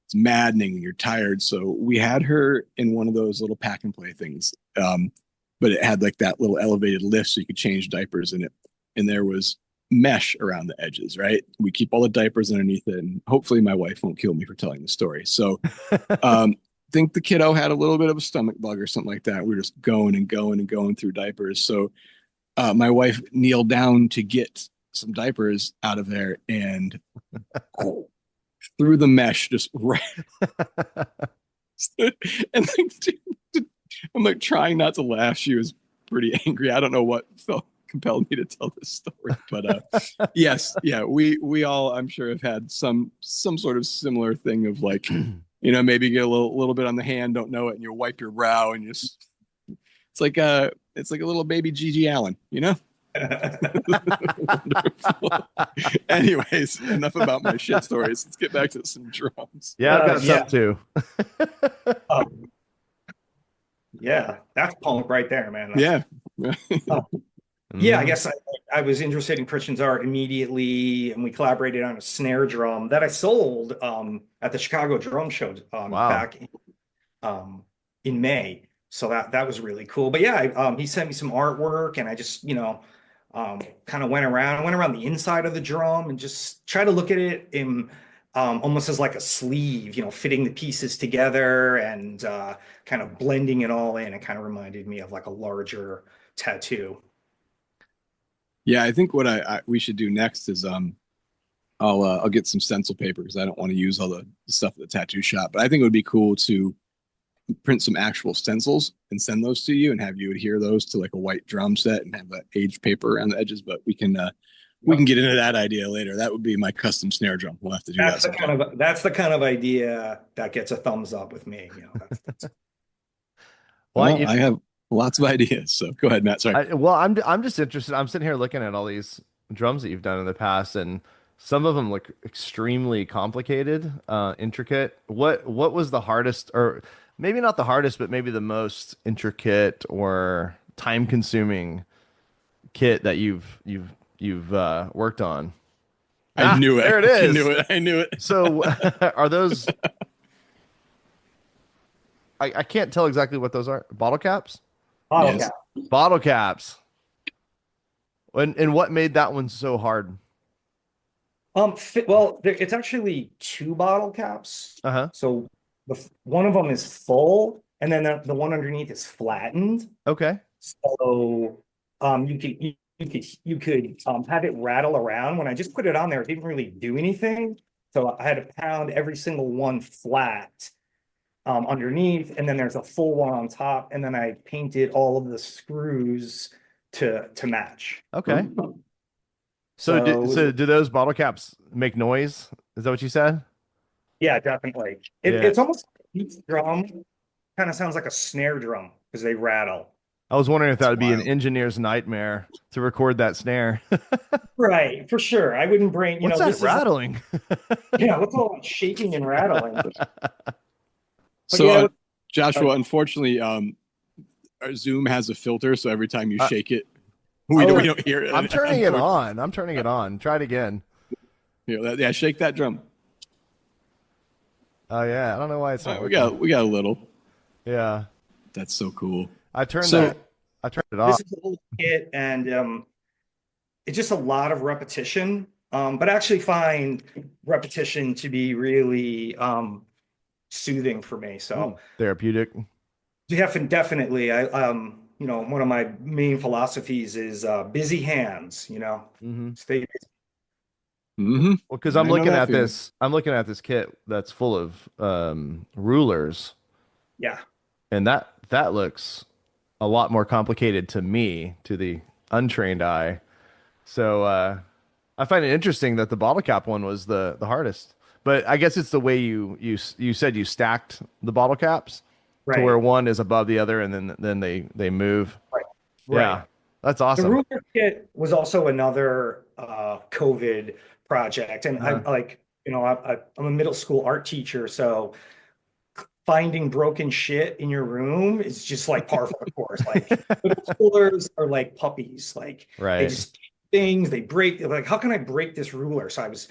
[SPEAKER 1] it's maddening and you're tired. So we had her in one of those little pack and play things. But it had like that little elevated lift so you could change diapers in it. And there was mesh around the edges, right? We keep all the diapers underneath it. And hopefully my wife won't kill me for telling the story. So um, think the kiddo had a little bit of a stomach bug or something like that. We were just going and going and going through diapers. So my wife kneeled down to get some diapers out of there and through the mesh, just right. And like, dude, I'm like trying not to laugh. She was pretty angry. I don't know what felt compelled me to tell this story, but yes, yeah, we all I'm sure have had some sort of similar thing of like, maybe get a little bit on the hand, don't know it, and you wipe your brow and just it's like a little baby Gigi Allen, you know? Anyways, enough about my shit stories. Let's get back to some drums.
[SPEAKER 2] Yeah, I've got
[SPEAKER 3] Yeah.
[SPEAKER 2] some too.
[SPEAKER 3] Yeah, that's punk right there, man.
[SPEAKER 1] Yeah.
[SPEAKER 3] Oh, yeah, I guess I was interested in Christian's art immediately, and we collaborated on a snare drum that I sold at the Chicago Drum Show
[SPEAKER 2] Wow.
[SPEAKER 3] back in May. So that was really cool. But yeah, he sent me some artwork, and I just kind of went around the inside of the drum and just try to look at it in almost as like a sleeve, fitting the pieces together and kind of blending it all in. It kind of reminded me of like a larger tattoo.
[SPEAKER 1] Yeah, I think what we should do next is I'll get some stencil paper because I don't want to use all the stuff at the tattoo shop. But I think it would be cool to print some actual stencils and send those to you and have you adhere those to like a white drum set and have that aged paper around the edges. But we can get into that idea later. That would be my custom snare drum. We'll have to do
[SPEAKER 3] That's
[SPEAKER 1] that sometime.
[SPEAKER 3] that's the kind of idea that gets a thumbs up with me.
[SPEAKER 2] Well,
[SPEAKER 1] Well, I have lots of ideas. So go ahead, Matt. Sorry.
[SPEAKER 2] I'm just interested. I'm sitting here looking at all these drums that you've done in the past, and some of them look extremely complicated, intricate. What was the hardest, or maybe not the hardest, but maybe the most intricate or time-consuming kit that you've worked on?
[SPEAKER 1] I knew it.
[SPEAKER 2] There it
[SPEAKER 1] I
[SPEAKER 2] is.
[SPEAKER 1] knew it. I knew it.
[SPEAKER 2] So, are those? I can't tell exactly what those are. Bottle caps?
[SPEAKER 3] Bottle
[SPEAKER 1] Yes.
[SPEAKER 3] cap.
[SPEAKER 2] Bottle caps. And what made that one so hard?
[SPEAKER 3] Well, it's actually two bottle caps.
[SPEAKER 2] Uh-huh.
[SPEAKER 3] So one of them is full, and then the one underneath is flattened.
[SPEAKER 2] Okay.
[SPEAKER 3] So you could have it rattle around. When I just put it on there, it didn't really do anything. So I had to pound every single one flat underneath, and then there's a full one on top, and then I painted all of the screws to match.
[SPEAKER 2] Okay. So do those bottle caps make noise? Is that what you said?
[SPEAKER 3] Yeah, definitely.
[SPEAKER 2] Yeah.
[SPEAKER 3] It's almost each drum kind of sounds like a snare drum because they rattle.
[SPEAKER 2] I was wondering if that would be an
[SPEAKER 1] wild.
[SPEAKER 2] engineer's nightmare to record that snare.
[SPEAKER 3] Right, for sure. I wouldn't bring,
[SPEAKER 2] What's that
[SPEAKER 3] this
[SPEAKER 2] rattling?
[SPEAKER 3] what's all that shaking and rattling? But
[SPEAKER 1] So,
[SPEAKER 3] yeah,
[SPEAKER 1] Joshua, unfortunately, our Zoom has a filter, so every time you
[SPEAKER 2] Uh,
[SPEAKER 1] shake it,
[SPEAKER 2] Oh,
[SPEAKER 1] we don't hear it.
[SPEAKER 2] I'm turning it on. I'm turning it on. Try it again.
[SPEAKER 1] Yeah, shake that drum.
[SPEAKER 2] Oh yeah, I don't know why it's not
[SPEAKER 1] We
[SPEAKER 2] working.
[SPEAKER 1] got a little.
[SPEAKER 2] Yeah,
[SPEAKER 1] That's so cool.
[SPEAKER 2] I turned
[SPEAKER 1] So-
[SPEAKER 2] I turned it off.
[SPEAKER 3] this is the whole kit, and it's just a lot of repetition. But I actually find repetition to be really soothing for me. So
[SPEAKER 2] Therapeutic.
[SPEAKER 3] definitely, one of my main philosophies is busy hands.
[SPEAKER 2] Mm-hmm.
[SPEAKER 3] Stay busy.
[SPEAKER 1] Mm-hmm.
[SPEAKER 2] Well, because
[SPEAKER 1] I
[SPEAKER 2] I'm
[SPEAKER 1] know
[SPEAKER 2] looking
[SPEAKER 1] that
[SPEAKER 2] at
[SPEAKER 1] feeling.
[SPEAKER 2] this, I'm looking at this kit that's full of rulers,
[SPEAKER 3] Yeah.
[SPEAKER 2] and that looks a lot more complicated to me, to the untrained eye. So I find it interesting that the bottle cap one was the hardest. But I guess it's the way you said you stacked the bottle caps to where
[SPEAKER 3] Right.
[SPEAKER 2] one is above the other, and then they move.
[SPEAKER 3] Right.
[SPEAKER 2] Yeah, that's
[SPEAKER 3] The
[SPEAKER 2] awesome.
[SPEAKER 3] ruler kit was also another COVID project, and
[SPEAKER 2] Uh-huh.
[SPEAKER 3] I'm a middle school art teacher, so finding broken shit in your room is just like par for the course. Like middle schoolers are like puppies, like they
[SPEAKER 2] Right.
[SPEAKER 3] just things they break. Like, how can I break this ruler? So I was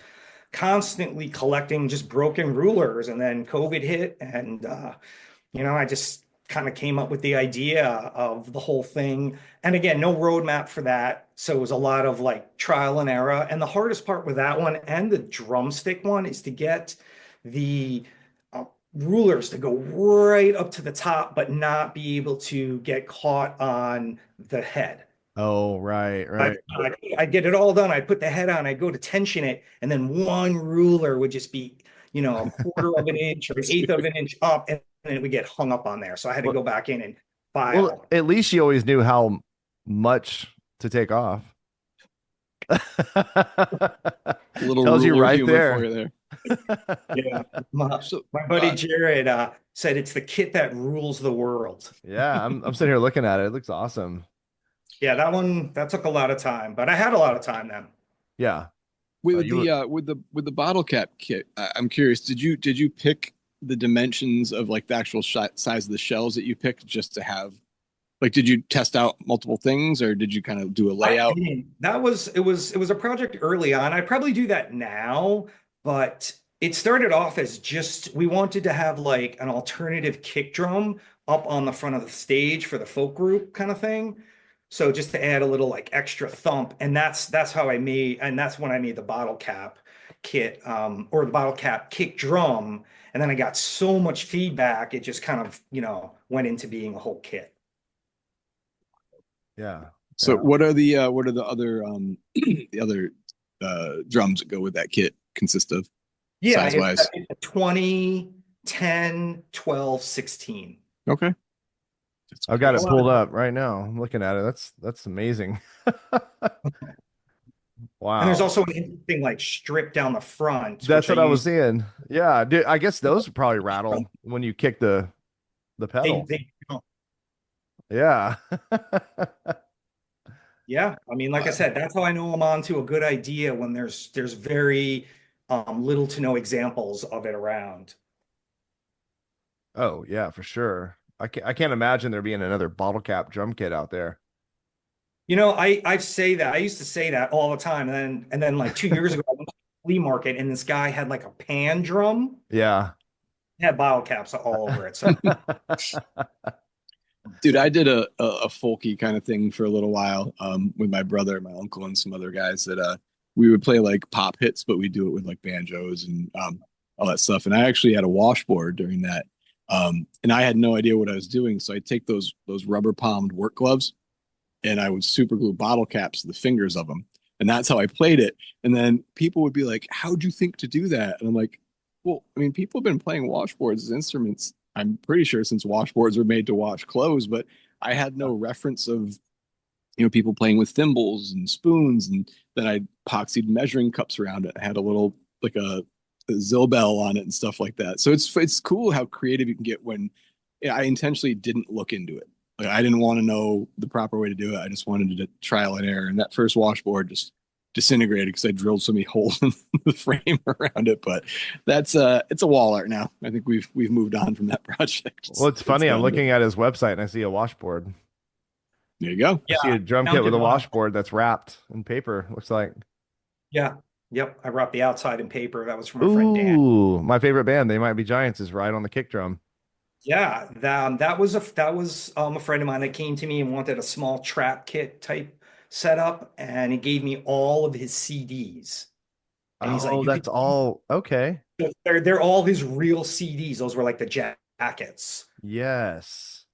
[SPEAKER 3] constantly collecting just broken rulers, and then COVID hit, and I just kind of came up with the idea of the whole thing. And again, no roadmap for that. So it was a lot of like trial and error. And the hardest part with that one and the drumstick one is to get the rulers to go right up to the top, but not be able to get caught on the head.
[SPEAKER 2] Oh, right,
[SPEAKER 3] I,
[SPEAKER 2] right.
[SPEAKER 3] I'd get it all done. I'd put the head on, I'd go to tension it, and then one ruler would just be, a quarter of an inch or an eighth of an inch up, and then it would get hung up on there. So I had to
[SPEAKER 2] Well,
[SPEAKER 3] go back in and
[SPEAKER 2] well,
[SPEAKER 3] file.
[SPEAKER 2] at least she always knew how much to take off.
[SPEAKER 1] Little
[SPEAKER 2] Tells you
[SPEAKER 1] ruler
[SPEAKER 2] right
[SPEAKER 1] humor for
[SPEAKER 2] there.
[SPEAKER 1] you there.
[SPEAKER 3] Yeah. My,
[SPEAKER 1] So,
[SPEAKER 3] my buddy Jared said it's the kit that rules the world.
[SPEAKER 2] Yeah, I'm sitting here looking at it. It looks awesome.
[SPEAKER 3] Yeah, that one that took a lot of time, but I had a lot of time then.
[SPEAKER 2] Yeah. Oh,
[SPEAKER 1] with
[SPEAKER 2] you
[SPEAKER 1] the
[SPEAKER 2] were
[SPEAKER 1] with the bottle cap kit, I'm curious. Did you pick the dimensions of like the actual size of the shells that you picked just to have? Like, did you test out multiple things, or did you kind of do a
[SPEAKER 3] I
[SPEAKER 1] layout?
[SPEAKER 3] didn't. It was a project early on. I probably do that now, but it started off as just we wanted to have like an alternative kick drum up on the front of the stage for the folk group kind of thing. So just to add a little like extra thump, and that's how I made, and that's when I made the bottle cap kit, or the bottle cap kick drum. And then I got so much feedback, it just kind of, went into being a whole kit.
[SPEAKER 2] yeah.
[SPEAKER 1] So,
[SPEAKER 2] Yeah.
[SPEAKER 1] what are the other the other drums that go with that kit consist of
[SPEAKER 3] Yeah,
[SPEAKER 1] size wise?
[SPEAKER 3] it's a 20, 10, 12, 16.
[SPEAKER 1] Okay, that's
[SPEAKER 2] I've got
[SPEAKER 3] A
[SPEAKER 2] it
[SPEAKER 1] crazy.
[SPEAKER 3] lot
[SPEAKER 2] pulled
[SPEAKER 3] of,
[SPEAKER 2] up right now. I'm looking at it. That's amazing.
[SPEAKER 3] and there's
[SPEAKER 2] Wow.
[SPEAKER 3] also an interesting like strip down the front,
[SPEAKER 2] That's
[SPEAKER 3] which I
[SPEAKER 2] what I was
[SPEAKER 3] use.
[SPEAKER 2] seeing. Yeah, dude, I guess those would probably rattle when you kick the
[SPEAKER 3] They,
[SPEAKER 2] pedal.
[SPEAKER 3] they,
[SPEAKER 2] Yeah.
[SPEAKER 3] yeah. I mean, like I said, that's how I know I'm on to a good idea when there's very little to no examples of it around.
[SPEAKER 2] Oh, yeah, for sure. I can't imagine there being another bottle cap drum kit out there.
[SPEAKER 3] I say that I used to say that all the time, and then like 2 years ago, I went to the flea market, and this guy had like a pan drum,
[SPEAKER 2] Yeah.
[SPEAKER 3] had bottle caps all over it. So
[SPEAKER 1] Dude, I did a folky kind of thing for a little while with my brother, my uncle, and some other guys that we would play like pop hits, but we do it with like banjos and all that stuff. And I actually had a washboard during that, and I had no idea what I was doing. So I'd take those rubber palmed work gloves and I would super glue bottle caps to the fingers of them, and that's how I played it. And then people would be like, "How'd you think to do that?" And I'm like, "Well, I mean, people have been playing washboards as instruments. I'm pretty sure since washboards were made to wash clothes, but I had no reference of people playing with thimbles and spoons, and then I epoxied measuring cups around it. I had a little like a Zilbell on it and stuff like that. So it's cool how creative you can get when I intentionally didn't look into it. Like I didn't want to know the proper way to do it. I just wanted to trial and error. And that first washboard just disintegrated because I drilled so many holes in the frame around it. But that's it's a wall art now. I think we've moved on from that project.
[SPEAKER 2] Well, it's
[SPEAKER 1] It's
[SPEAKER 2] funny. I'm
[SPEAKER 1] done. But
[SPEAKER 2] looking at his website and I see a washboard.
[SPEAKER 1] there you go.
[SPEAKER 2] I see
[SPEAKER 3] yeah,
[SPEAKER 2] a drum kit with
[SPEAKER 3] mounted
[SPEAKER 2] a
[SPEAKER 3] on.
[SPEAKER 2] washboard that's wrapped in paper. Looks like.
[SPEAKER 3] Yeah, yep. I wrapped the outside in paper. That was from my friend Dan.
[SPEAKER 2] Ooh, my favorite band, They Might Be Giants, is right on the kick drum.
[SPEAKER 3] Yeah, that was a friend of mine that came to me and wanted a small trap kit type setup, and he gave me all of his CDs. And he's like,
[SPEAKER 2] Oh,
[SPEAKER 3] "You could."
[SPEAKER 2] that's all. Okay.
[SPEAKER 3] They're all his real CDs. Those were like the jackets.
[SPEAKER 2] Yes.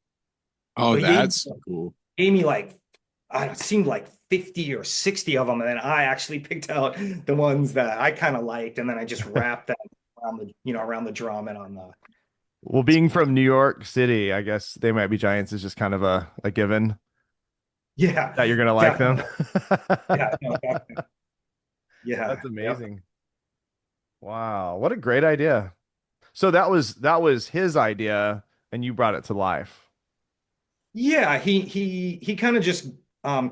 [SPEAKER 1] Oh,
[SPEAKER 3] So he gave,
[SPEAKER 1] that's cool.
[SPEAKER 3] gave me like, it seemed like 50 or 60 of them, and then I actually picked out the ones that I kind of liked, and then I just wrapped them around the drum and on the.
[SPEAKER 2] Well, being from New York City, I guess They Might Be Giants is just kind of a given
[SPEAKER 3] Yeah,
[SPEAKER 2] that you're gonna like them.
[SPEAKER 3] definitely. Yeah, no, definitely.
[SPEAKER 2] That's
[SPEAKER 3] Yeah, yep.
[SPEAKER 2] amazing. Wow, what a great idea. So that was his idea, and you brought it to life.
[SPEAKER 3] Yeah, he kind of just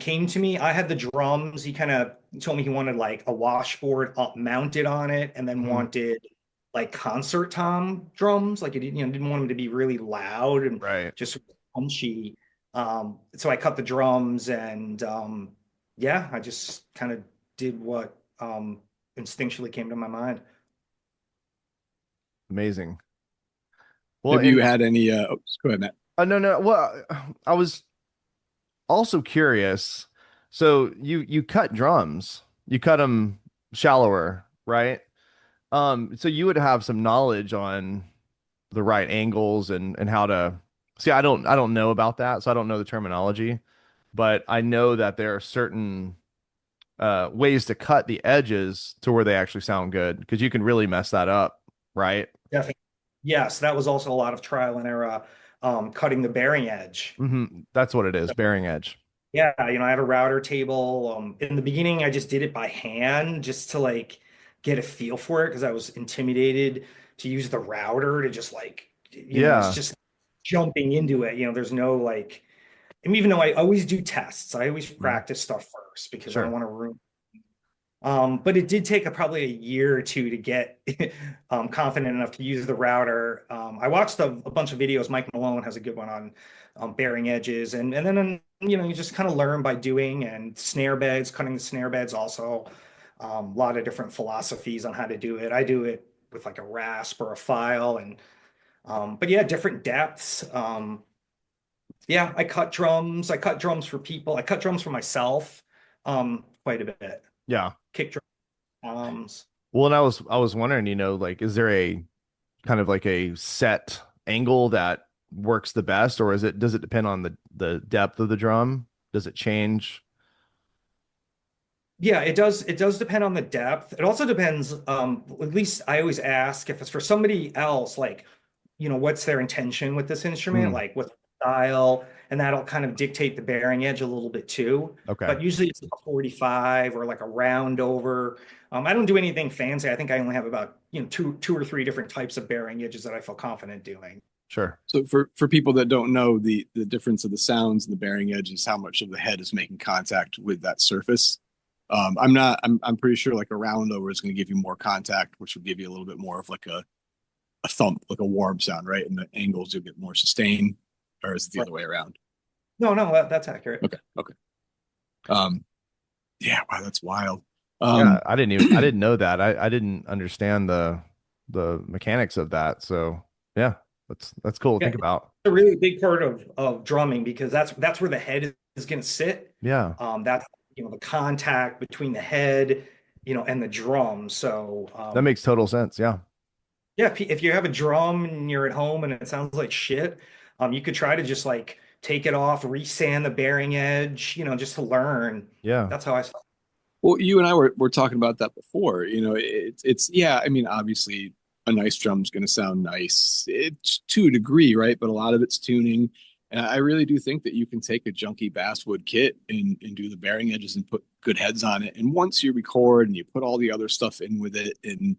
[SPEAKER 3] came to me. I had the drums. He kind of told me he wanted like a washboard up mounted on it, and then
[SPEAKER 2] Mhm.
[SPEAKER 3] wanted like concert tom drums. Like it didn't want them to be really loud and
[SPEAKER 2] Right.
[SPEAKER 3] just punchy. So I cut the drums, and yeah, I just kind of did what instinctually came to my mind.
[SPEAKER 2] Amazing. Well,
[SPEAKER 1] Have you
[SPEAKER 2] and
[SPEAKER 1] had any go ahead, Matt.
[SPEAKER 2] no, no. Well, I was also curious. So you cut drums. You cut them shallower, right? So you would have some knowledge on the right angles and how to see. I don't know about that, so I don't know the terminology, but I know that there are certain ways to cut the edges to where they actually sound good because you can really mess that up, right?
[SPEAKER 3] Definitely. Yes, that was also a lot of trial and error, cutting the bearing edge.
[SPEAKER 2] That's what it is, bearing edge.
[SPEAKER 3] Yeah, I had a router table. In the beginning, I just did it by hand just to like get a feel for it because I was intimidated to use the router to just like, it's
[SPEAKER 2] Yeah,
[SPEAKER 3] just jumping into it. There's no like, and even though I always do tests, I always
[SPEAKER 2] mhm,
[SPEAKER 3] practice stuff first because I don't
[SPEAKER 2] sure.
[SPEAKER 3] want to ruin. But it did take probably a year or two to get confident enough to use the router. I watched a bunch of videos. Mike Malone has a good one on bearing edges, and then you just kind of learn by doing, and snare beds, cutting the snare beds also. A lot of different philosophies on how to do it. I do it with like a rasp or a file, and but yeah, different depths. Yeah, I cut drums. I cut drums for people. I cut drums for myself quite a bit.
[SPEAKER 2] Yeah.
[SPEAKER 3] Kick drums.
[SPEAKER 2] Well, and I was wondering, like, is there a kind of like a set angle that works the best, or does it depend on the depth of the drum? Does it change?
[SPEAKER 3] Yeah, it does. It does depend on the depth. It also depends, at least I always ask if it's for somebody else, like, what's their intention with this instrument,
[SPEAKER 2] Hmm.
[SPEAKER 3] like what style, and that'll kind of dictate the bearing edge a little bit too.
[SPEAKER 2] Okay.
[SPEAKER 3] But usually it's like a 45 or like a round over. I don't do anything fancy. I think I only have about, two or three different types of bearing edges that I feel confident doing.
[SPEAKER 2] Sure.
[SPEAKER 1] So for people that don't know, the difference of the sounds and the bearing edge is how much of the head is making contact with that surface. I'm pretty sure like a round over is going to give you more contact, which will give you a little bit more of like a thump, like a warm sound, right? And the angles you'll get more sustain, or is it the
[SPEAKER 3] Right.
[SPEAKER 1] other way around?
[SPEAKER 3] No, no, that's accurate.
[SPEAKER 1] Okay, okay. Yeah, wow, that's wild.
[SPEAKER 2] Yeah,
[SPEAKER 1] Um,
[SPEAKER 2] I didn't know that. I didn't understand the mechanics of that. So yeah, that's cool to
[SPEAKER 3] Yeah,
[SPEAKER 2] think about.
[SPEAKER 3] a really big part of drumming because that's where the head is going to sit.
[SPEAKER 2] Yeah,
[SPEAKER 3] That's the contact between the head, and the drum. So
[SPEAKER 2] that makes total sense. Yeah.
[SPEAKER 3] yeah, if you have a drum and you're at home and it sounds like shit, you could try to just like take it off, resand the bearing edge, just to learn.
[SPEAKER 2] Yeah.
[SPEAKER 3] That's how I start.
[SPEAKER 1] well, you and I were talking about that before. It's yeah. I mean, obviously, a nice drum's going to sound nice. It's to a degree, right? But a lot of it's tuning. And I really do think that you can take a junky basswood kit and do the bearing edges and put good heads on it. And once you record and you put all the other stuff in with it, and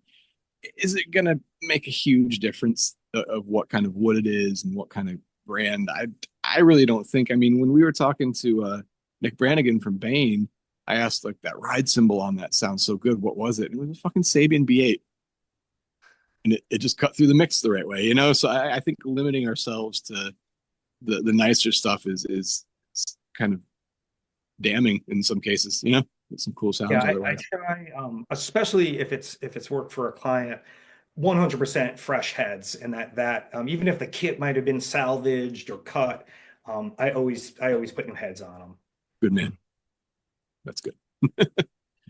[SPEAKER 1] is it going to make a huge difference of what kind of wood it is and what kind of brand? I really don't think. I mean, when we were talking to Nick Brannigan from Bane, I asked like that ride cymbal on that sounds so good. What was it? And it was a fucking Sabian B8, and it just cut through the mix the right way, you know. So I think limiting ourselves to the nicer stuff is kind of damning in some cases, you know. Get some cool
[SPEAKER 3] Yeah,
[SPEAKER 1] sounds
[SPEAKER 3] I
[SPEAKER 1] otherwise.
[SPEAKER 3] try, especially if it's work for a client, 100% fresh heads, and that even if the kit might have been salvaged or cut, I always put new heads on them.
[SPEAKER 1] Good
[SPEAKER 2] Hmm.
[SPEAKER 1] man. That's good.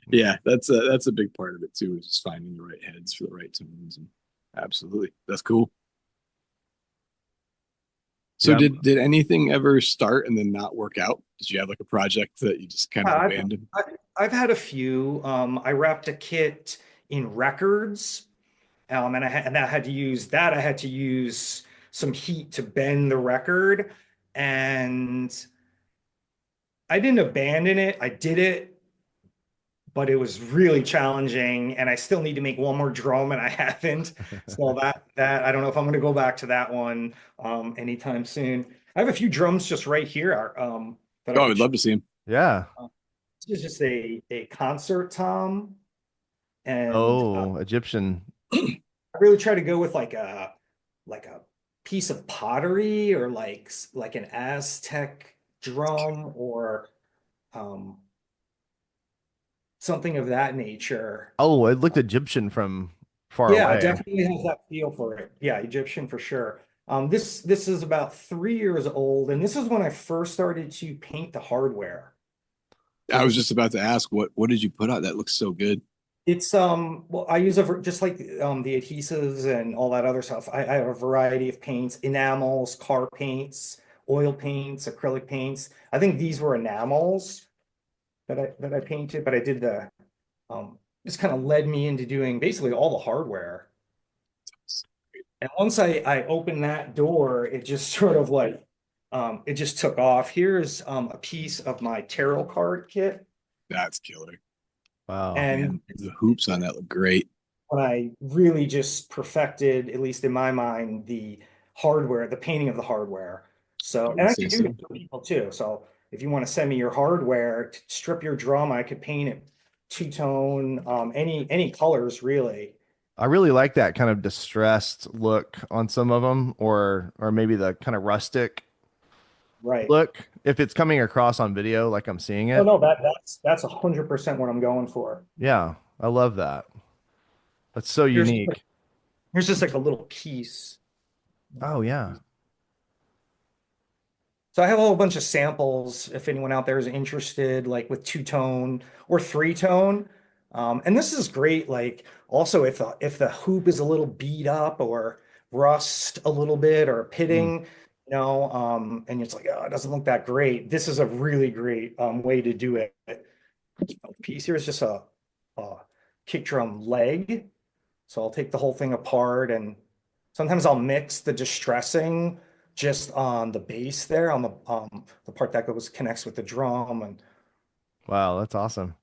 [SPEAKER 1] Yeah, that's a big part of it too, is just finding the right heads for the right tones. And absolutely, that's cool. So
[SPEAKER 2] Yeah.
[SPEAKER 1] did anything ever start and then not work out? Did you have like a project that you just kind of
[SPEAKER 3] I've,
[SPEAKER 1] abandoned?
[SPEAKER 3] I've had a few. I wrapped a kit in records, and I had to use some heat to bend the record, and I didn't abandon it. I did it, but it was really challenging, and I still need to make one more drum, and I haven't. So that I don't know if I'm going to go back to that one anytime soon. I have a few drums just right here that I
[SPEAKER 1] Oh,
[SPEAKER 3] could
[SPEAKER 1] I'd
[SPEAKER 3] show.
[SPEAKER 1] love to see him.
[SPEAKER 2] Yeah.
[SPEAKER 3] This is just a concert tom, and
[SPEAKER 2] Oh, Egyptian.
[SPEAKER 3] I really try to go with like a piece of pottery or like an Aztec drum or um, something of that nature.
[SPEAKER 2] Oh, it looked Egyptian from far
[SPEAKER 3] Yeah,
[SPEAKER 2] away.
[SPEAKER 3] definitely has that feel for it. Yeah, Egyptian for sure. This is about 3 years old, and this is when I first started to paint the hardware. So
[SPEAKER 1] I was
[SPEAKER 3] this is
[SPEAKER 1] just about to ask what did you put out that looks so good?
[SPEAKER 3] It's well, I use just like the adhesives and all that other stuff. I have a variety of paints, enamels, car paints, oil paints, acrylic paints. I think these were enamels that I painted, but I did the just kind of led me into doing basically all the hardware. And once I opened that door, it just sort of like it just took off. Here's a piece of my tarot card kit.
[SPEAKER 1] That's killer.
[SPEAKER 2] Wow.
[SPEAKER 3] And
[SPEAKER 1] Man, the hoops on that look great.
[SPEAKER 3] when I really just perfected, at least in my mind, the hardware, the painting of the hardware.
[SPEAKER 1] I
[SPEAKER 3] So, and
[SPEAKER 1] would
[SPEAKER 3] I
[SPEAKER 1] say
[SPEAKER 3] can do
[SPEAKER 1] so.
[SPEAKER 3] this for people too. So if you want to send me your hardware, to strip your drum, I could paint it two-tone, any colors really.
[SPEAKER 2] I really like that kind of distressed look on some of them, or maybe the kind of rustic
[SPEAKER 3] Right.
[SPEAKER 2] look if it's coming across on video like I'm seeing
[SPEAKER 3] Oh
[SPEAKER 2] it.
[SPEAKER 3] no, that's 100% what I'm going for.
[SPEAKER 2] Yeah, I love that. That's so
[SPEAKER 3] Here's
[SPEAKER 2] unique.
[SPEAKER 3] here's just like a little piece.
[SPEAKER 2] Oh yeah.
[SPEAKER 3] So I have a whole bunch of samples if anyone out there is interested, like with two-tone or three-tone. And this is great, like also if the hoop is a little beat up or rust a little bit or
[SPEAKER 2] Mm.
[SPEAKER 3] pitting, and it's like, oh, it doesn't look that great. This is a really great way to do it. Piece here is just a kick drum leg. So I'll take the whole thing apart and sometimes I'll mix the distressing just on the bass there on the part that goes connects with the drum. And
[SPEAKER 2] Wow, that's awesome.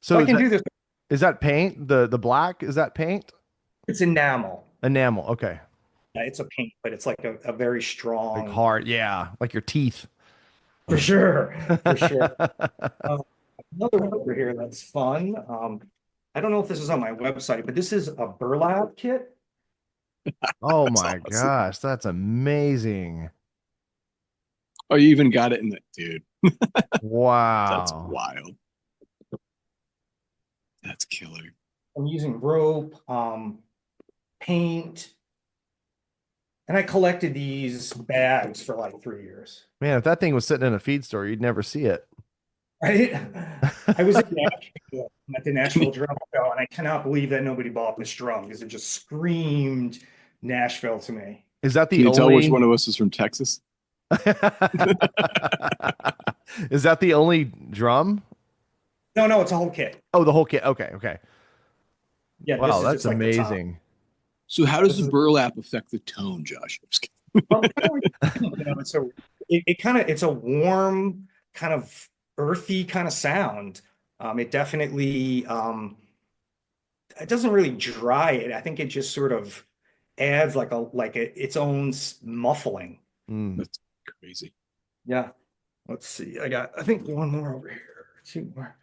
[SPEAKER 3] so
[SPEAKER 2] So
[SPEAKER 3] I can do this.
[SPEAKER 2] is that paint? The black, is that paint?
[SPEAKER 3] It's enamel.
[SPEAKER 2] Enamel. Okay.
[SPEAKER 3] Yeah, it's a paint, but it's like a very
[SPEAKER 2] Like
[SPEAKER 3] strong,
[SPEAKER 2] hard. Yeah, like your teeth.
[SPEAKER 3] for sure, for sure. Um, Another one over here that's fun. I don't know if this is on my website, but this is a burlap kit.
[SPEAKER 2] Oh
[SPEAKER 1] That's
[SPEAKER 2] my
[SPEAKER 1] awesome.
[SPEAKER 2] gosh, that's amazing.
[SPEAKER 1] Oh, you even got it in the dude. That's
[SPEAKER 2] Wow.
[SPEAKER 1] wild. That's killer.
[SPEAKER 3] I'm using rope, paint, and I collected these bags for like 3 years.
[SPEAKER 2] Man, if that thing was sitting in a feed store, you'd never see it.
[SPEAKER 3] Right? I was in Nashville, at the Nashville Drum Co, and I cannot believe that nobody bought this drum because it just screamed Nashville to me.
[SPEAKER 2] Is that
[SPEAKER 1] Can
[SPEAKER 2] the
[SPEAKER 1] you tell which
[SPEAKER 2] only
[SPEAKER 1] one of us is from Texas?
[SPEAKER 2] Is that the only drum?
[SPEAKER 3] No, no, it's a whole kit.
[SPEAKER 2] Oh, the whole kit. Okay, okay.
[SPEAKER 3] Yeah,
[SPEAKER 2] Wow,
[SPEAKER 3] this is
[SPEAKER 2] that's
[SPEAKER 3] just like the top.
[SPEAKER 2] amazing.
[SPEAKER 1] So how does
[SPEAKER 3] This
[SPEAKER 1] the
[SPEAKER 3] is
[SPEAKER 1] burlap affect the tone, Josh?
[SPEAKER 3] so it kind of it's a warm, kind of earthy kind of sound. It definitely it doesn't really dry it. I think it just sort of adds its own muffling.
[SPEAKER 2] Mm.
[SPEAKER 1] That's crazy.
[SPEAKER 3] Yeah. Let's see. I think one more over here. Two more.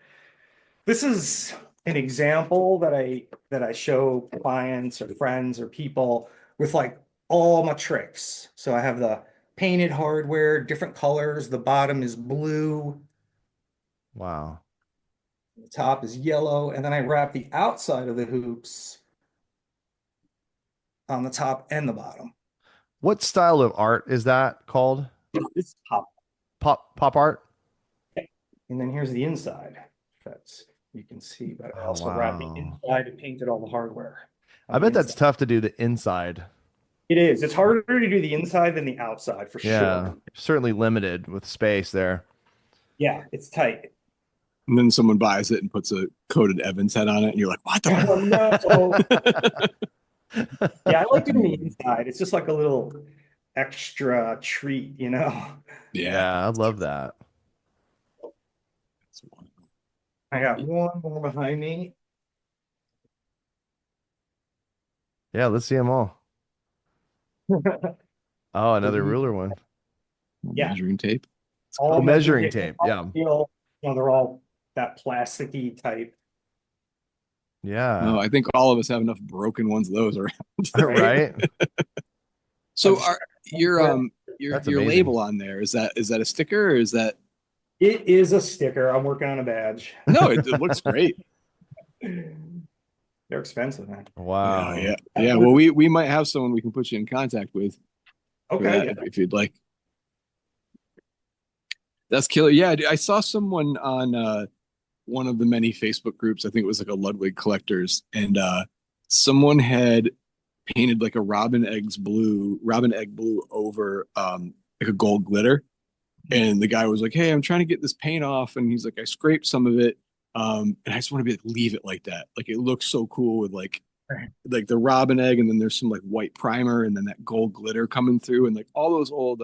[SPEAKER 3] This is an example that I show clients or friends or people with like all my tricks. So I have the painted hardware, different colors. The bottom is blue,
[SPEAKER 2] Wow.
[SPEAKER 3] the top is yellow, and then I wrap the outside of the hoops on the top and the bottom.
[SPEAKER 2] What style of art is that called?
[SPEAKER 3] It's top.
[SPEAKER 2] Pop art?
[SPEAKER 3] And then here's the inside. That's you can see, but I
[SPEAKER 2] Oh,
[SPEAKER 3] also wrapped the
[SPEAKER 2] wow.
[SPEAKER 3] inside and painted all the hardware
[SPEAKER 2] I
[SPEAKER 3] on the
[SPEAKER 2] bet that's
[SPEAKER 3] inside.
[SPEAKER 2] tough to do the inside.
[SPEAKER 3] It is. It's harder to do the inside than the outside for
[SPEAKER 2] Yeah,
[SPEAKER 3] sure.
[SPEAKER 2] certainly limited with space there.
[SPEAKER 3] Yeah, it's tight.
[SPEAKER 1] And then someone buys it and puts a coated Evans head on it, and you're like, "What
[SPEAKER 3] Oh no.
[SPEAKER 1] the?"
[SPEAKER 3] Yeah, I like doing the inside. It's just like a little extra treat, you know.
[SPEAKER 1] Yeah,
[SPEAKER 2] Yeah, I love that.
[SPEAKER 1] that's one.
[SPEAKER 3] I got one more behind me.
[SPEAKER 2] Yeah, let's see them all. Oh,
[SPEAKER 3] So
[SPEAKER 2] another
[SPEAKER 3] these,
[SPEAKER 2] ruler one.
[SPEAKER 3] yeah,
[SPEAKER 1] Measuring tape. It's
[SPEAKER 2] Oh,
[SPEAKER 3] all
[SPEAKER 1] cool.
[SPEAKER 3] measuring
[SPEAKER 2] measuring
[SPEAKER 3] tape.
[SPEAKER 2] tape.
[SPEAKER 3] All
[SPEAKER 2] Yeah.
[SPEAKER 3] steel, they're all that plasticky type,
[SPEAKER 2] Yeah.
[SPEAKER 1] Oh, I think all of us have enough broken ones of those around.
[SPEAKER 3] right?
[SPEAKER 2] Right?
[SPEAKER 3] I'll
[SPEAKER 1] So
[SPEAKER 3] just
[SPEAKER 1] are your
[SPEAKER 2] That's
[SPEAKER 1] your
[SPEAKER 2] amazing.
[SPEAKER 1] label on there, is that a sticker or is that
[SPEAKER 3] It is a sticker. I'm working on a badge.
[SPEAKER 1] no, it looks great.
[SPEAKER 3] They're expensive, man.
[SPEAKER 1] Yeah,
[SPEAKER 2] Wow.
[SPEAKER 1] yeah. Yeah. Well, we might have someone we can put you in contact with for
[SPEAKER 3] Okay,
[SPEAKER 1] that
[SPEAKER 3] yeah.
[SPEAKER 1] if you'd like. That's killer. Yeah, I saw someone on one of the many Facebook groups. I think it was like a Ludwig collectors, and someone had painted like a robin egg blue over like a gold glitter. And the guy was like, "Hey, I'm trying to get this paint off," and he's like, "I scraped some of it, and I just want to be like, leave it like that. Like it looks so cool with like the robin egg, and then there's some like white primer, and then that gold glitter coming through, and like all those old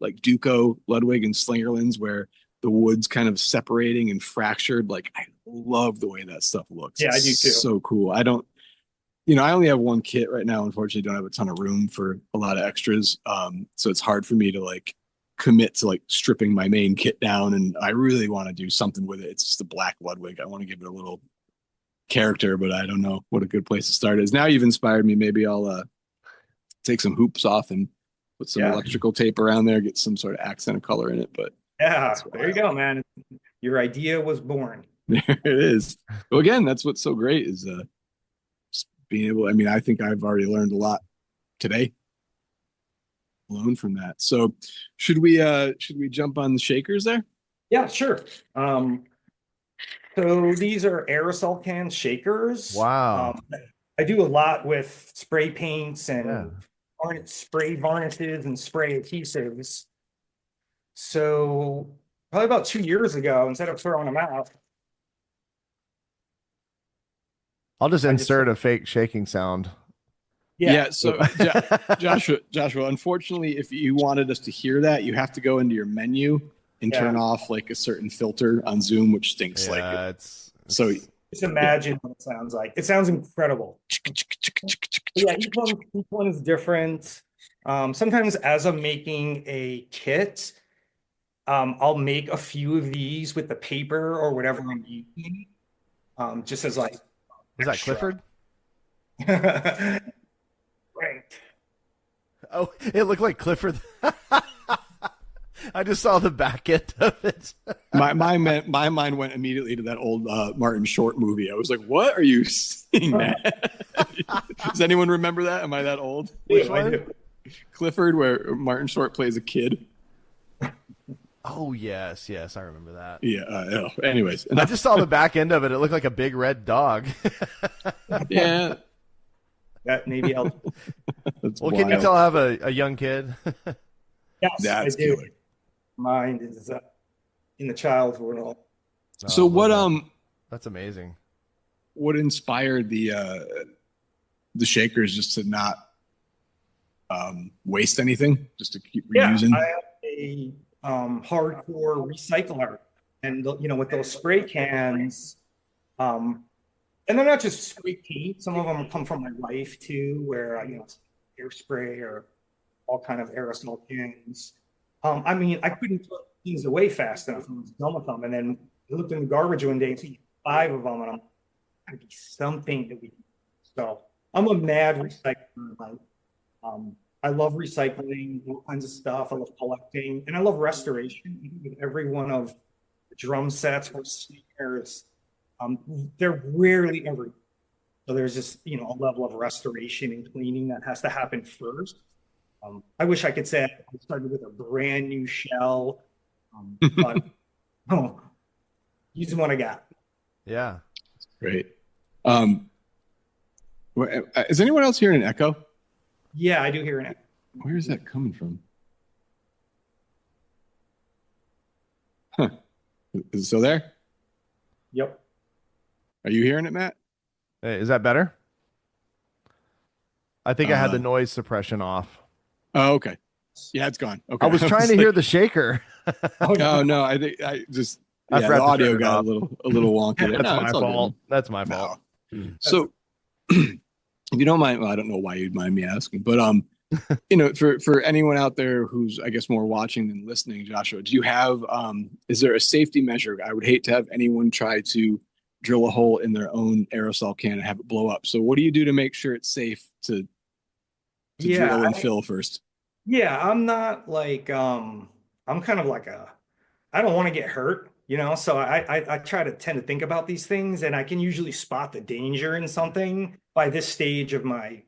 [SPEAKER 1] like Duco, Ludwig, and Slingerlands where the wood's kind of separating and fractured. Like I love the way that stuff looks.
[SPEAKER 3] Yeah, I do
[SPEAKER 1] It's
[SPEAKER 3] too.
[SPEAKER 1] so cool. I don't, I only have one kit right now. Unfortunately, don't have a ton of room for a lot of extras. So it's hard for me to like commit to like stripping my main kit down. And I really want to do something with it. It's just a black Ludwig. I want to give it a little character, but I don't know what a good place to start is. Now you've inspired me. Maybe I'll take some hoops off and put some
[SPEAKER 3] Yeah.
[SPEAKER 1] electrical tape around there, get some sort of accent of color in it. But
[SPEAKER 3] Yeah, there you go, man. Your idea was born.
[SPEAKER 1] there it is. Well, again, that's what's so great is just being able. I mean, I think I've already learned a lot today alone from that. So should we jump on the shakers there?
[SPEAKER 3] Yeah, sure. So these are aerosol can shakers.
[SPEAKER 2] Wow.
[SPEAKER 3] I do a lot with spray paints and
[SPEAKER 2] Yeah.
[SPEAKER 3] spray varnishes and spray adhesives. So probably about 2 years ago, instead of throwing them out,
[SPEAKER 2] I'll just
[SPEAKER 3] I just-
[SPEAKER 2] insert a fake shaking sound.
[SPEAKER 1] Yeah. So Joshua, unfortunately, if you wanted us to hear that, you have to go into your menu and
[SPEAKER 3] Yeah.
[SPEAKER 1] turn off like a certain filter on Zoom, which stinks like
[SPEAKER 2] Yeah,
[SPEAKER 1] it.
[SPEAKER 2] it's
[SPEAKER 1] So
[SPEAKER 3] just imagine what it sounds like. It sounds incredible. Yeah, each one is different. Sometimes as I'm making a kit, I'll make a few of these with the paper or whatever I'm using, just as like
[SPEAKER 2] was that
[SPEAKER 3] extra.
[SPEAKER 2] Clifford?
[SPEAKER 3] Right.
[SPEAKER 2] Oh, it looked like Clifford. I just saw the back end of it.
[SPEAKER 1] my mind went immediately to that old Martin Short movie. I was like, "What are you seeing, Matt?" Does anyone remember that? Am I that old?
[SPEAKER 2] Which
[SPEAKER 3] I
[SPEAKER 2] one?
[SPEAKER 3] do.
[SPEAKER 1] Clifford, where Martin Short plays a kid.
[SPEAKER 2] Oh yes, I remember that.
[SPEAKER 1] Yeah. Anyways,
[SPEAKER 2] I just saw the back end of it. It looked like a big red dog.
[SPEAKER 1] yeah.
[SPEAKER 3] That maybe I'll.
[SPEAKER 1] That's
[SPEAKER 2] Well, can you
[SPEAKER 1] wild.
[SPEAKER 2] tell I have a young kid?
[SPEAKER 3] Yes,
[SPEAKER 1] That's
[SPEAKER 3] I do.
[SPEAKER 1] killer.
[SPEAKER 3] Mine is in the child world.
[SPEAKER 1] So
[SPEAKER 2] Oh,
[SPEAKER 1] what
[SPEAKER 2] love that. That's amazing.
[SPEAKER 1] what inspired the shakers just to not waste anything, just to keep
[SPEAKER 3] Yeah,
[SPEAKER 1] reusing?
[SPEAKER 3] I am a hardcore recycler, and with those spray cans, and they're not just spray paint. Some of them come from my life too, where it's hairspray or all kind of aerosol cans. I mean, I couldn't put things away fast enough. I was done with them, and then I looked in the garbage one day and see 5 of them, and I'm gotta be something that we. So I'm a mad recycler. I love recycling all kinds of stuff. I love collecting, and I love restoration. With every one of the drum sets or snares, they're rarely ever. So there's just a level of restoration and cleaning that has to happen first. I wish I could say I started with a brand new shell, but oh, using what I got.
[SPEAKER 2] Yeah.
[SPEAKER 1] Great. Is anyone else hearing an echo?
[SPEAKER 3] Yeah, I do hear an echo.
[SPEAKER 1] Where is that coming from? Huh. Is it still there?
[SPEAKER 3] Yep.
[SPEAKER 1] Are you hearing it, Matt?
[SPEAKER 2] Hey, is that better? I think I had the noise suppression off.
[SPEAKER 1] Oh, okay. Yeah, it's gone. Okay.
[SPEAKER 2] I was trying to hear the shaker.
[SPEAKER 1] Oh no, I think I just
[SPEAKER 2] I
[SPEAKER 1] the
[SPEAKER 2] forgot to
[SPEAKER 1] audio
[SPEAKER 2] turn it
[SPEAKER 1] got
[SPEAKER 2] off.
[SPEAKER 1] a little wonky there.
[SPEAKER 2] That's
[SPEAKER 1] No,
[SPEAKER 2] my
[SPEAKER 1] it's all
[SPEAKER 2] fault.
[SPEAKER 1] good.
[SPEAKER 2] That's my fault.
[SPEAKER 1] No. So if you don't mind, well, I don't know why you'd mind me asking, but for anyone out there who's I guess more watching than listening, Joshua, do you have is there a safety measure? I would hate to have anyone try to drill a hole in their own aerosol can and have it blow up. So what do you do to make sure it's safe to drill and fill first?
[SPEAKER 3] Yeah, I'm not like I'm kind of like I don't want to get hurt, so I try to tend to think about these things, and I can usually spot the danger in something by this stage of my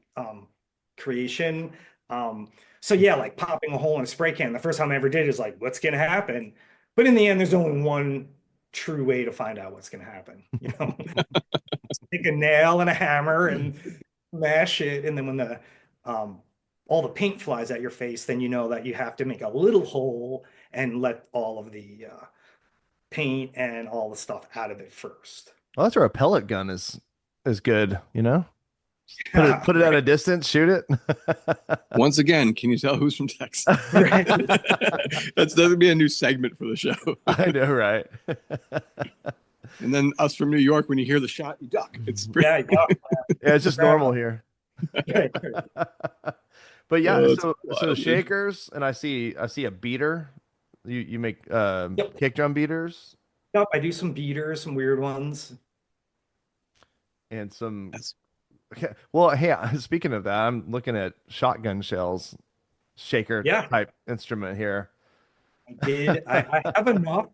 [SPEAKER 3] creation. So yeah, like popping a hole in a spray can, the first time I ever did is like, what's gonna happen? But in the end, there's only one true way to find out what's going to happen. Take a nail and a hammer and smash it, and then when the um, all the paint flies at your face, then you know that you have to make a little hole and let all of the paint and all the stuff out of it first.
[SPEAKER 2] Well, that's where a pellet gun is good, you know?
[SPEAKER 3] Yeah,
[SPEAKER 2] Put it at a distance, shoot it.
[SPEAKER 1] Once again, can you tell who's from Texas?
[SPEAKER 3] right.
[SPEAKER 1] That's going to be a new segment for the show.
[SPEAKER 2] I know, right?
[SPEAKER 1] And then us from New York, when you hear the shot, you duck. It's pretty.
[SPEAKER 3] Yeah, yeah.
[SPEAKER 2] Yeah, it's just normal here.
[SPEAKER 3] Right.
[SPEAKER 2] But yeah,
[SPEAKER 1] Oh, it's
[SPEAKER 2] so
[SPEAKER 1] wild.
[SPEAKER 2] shakers, and I see a beater. You make
[SPEAKER 3] Yep.
[SPEAKER 2] kick drum beaters
[SPEAKER 3] Yep, I do some beaters, some weird ones.
[SPEAKER 2] and some.
[SPEAKER 1] That's
[SPEAKER 2] Okay, well, hey, speaking of that, I'm looking at shotgun shells, shaker
[SPEAKER 3] Yeah,
[SPEAKER 2] type instrument here.
[SPEAKER 3] I did. I have enough.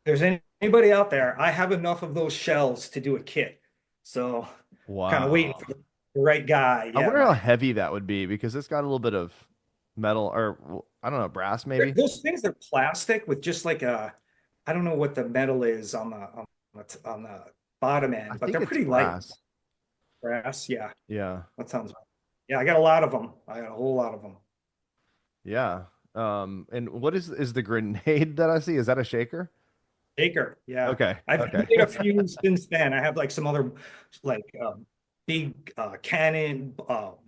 [SPEAKER 3] There's anybody out there, I have enough of those shells to do a kit. So kind of waiting
[SPEAKER 2] Wow.
[SPEAKER 3] for the right guy.
[SPEAKER 2] I
[SPEAKER 3] Yeah,
[SPEAKER 2] wonder how heavy that would be because it's got a little bit of metal or I don't know, brass maybe.
[SPEAKER 3] those things are plastic with just like a, I don't know what the metal is on the bottom
[SPEAKER 2] I
[SPEAKER 3] end, but
[SPEAKER 2] think
[SPEAKER 3] they're
[SPEAKER 2] it's
[SPEAKER 3] pretty light.
[SPEAKER 2] brass.
[SPEAKER 3] Brass, yeah,
[SPEAKER 2] Yeah.
[SPEAKER 3] that sounds. Yeah, I got a lot of them. I got a whole lot of them.
[SPEAKER 2] Yeah. And what is the grenade that I see? Is that a shaker?
[SPEAKER 3] Baker, yeah.
[SPEAKER 2] Okay.
[SPEAKER 3] I've
[SPEAKER 2] Okay.
[SPEAKER 3] made a few since then. I have like some other like big cannon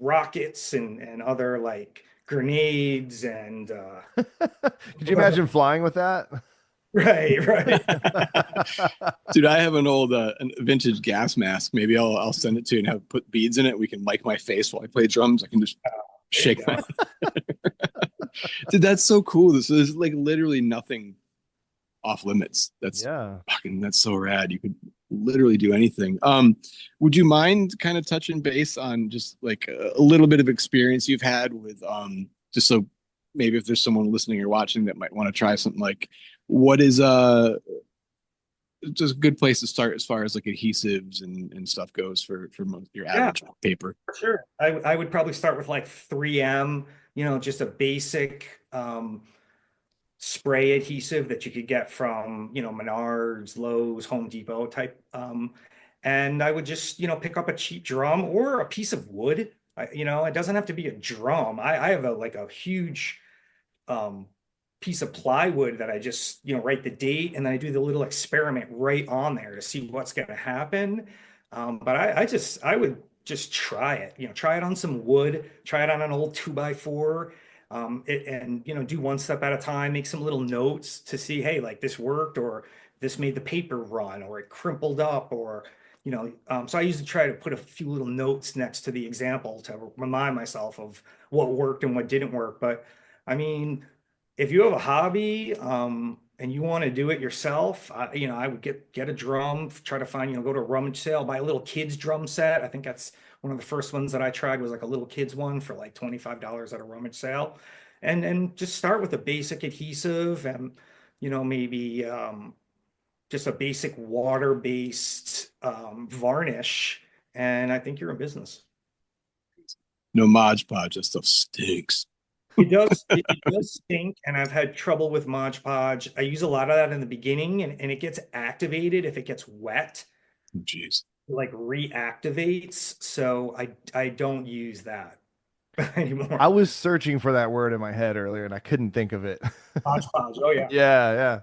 [SPEAKER 3] rockets and other like grenades and
[SPEAKER 2] Could you imagine flying with that?
[SPEAKER 3] right, right.
[SPEAKER 1] Dude, I have an old vintage gas mask. Maybe I'll send it to you and have put beads in it. We can mic my face while I play drums. I can just
[SPEAKER 3] There you
[SPEAKER 1] shake
[SPEAKER 3] go.
[SPEAKER 1] my. Dude, that's so cool. This is like literally nothing off limits.
[SPEAKER 2] Yeah.
[SPEAKER 1] That's so rad. You could literally do anything. Would you mind kind of touching base on just like a little bit of experience you've had with just so maybe if there's someone listening or watching that might want to try something like what is just a good place to start as far as like adhesives and stuff goes for your
[SPEAKER 3] Yeah,
[SPEAKER 1] average paper.
[SPEAKER 3] for sure. I would probably start with like 3M, just a basic spray adhesive that you could get from, Menards, Lowe's, Home Depot type. And I would just, pick up a cheap drum or a piece of wood. It doesn't have to be a drum. I have a huge um, piece of plywood that I just, write the date and then I do the little experiment right on there to see what's going to happen. But I would just try it, try it on some wood, try it on an old 2x4, and, do one step at a time, make some little notes to see, hey, like this worked or this made the paper run or it crimpled up or, so I usually try to put a few little notes next to the example to remind myself of what worked and what didn't work. But I mean, if you have a hobby and you want to do it yourself, I would get a drum, try to find, go to a rummage sale, buy a little kids drum set. I think that's one of the first ones that I tried was like a little kids one for like $25 at a rummage sale, and just start with a basic adhesive and maybe just a basic water-based varnish, and I think you're in business.
[SPEAKER 1] No Mod Podge, that stuff stinks.
[SPEAKER 3] It does stink, and I've had trouble with Mod Podge. I use a lot of that in the beginning, and it gets activated if it gets wet,
[SPEAKER 1] Jeez.
[SPEAKER 3] like reactivates. So I don't use that
[SPEAKER 2] I
[SPEAKER 3] anymore.
[SPEAKER 2] was searching for that word in my head earlier and I couldn't think of it.
[SPEAKER 3] Mod Podge. Oh yeah.
[SPEAKER 2] Yeah, yeah.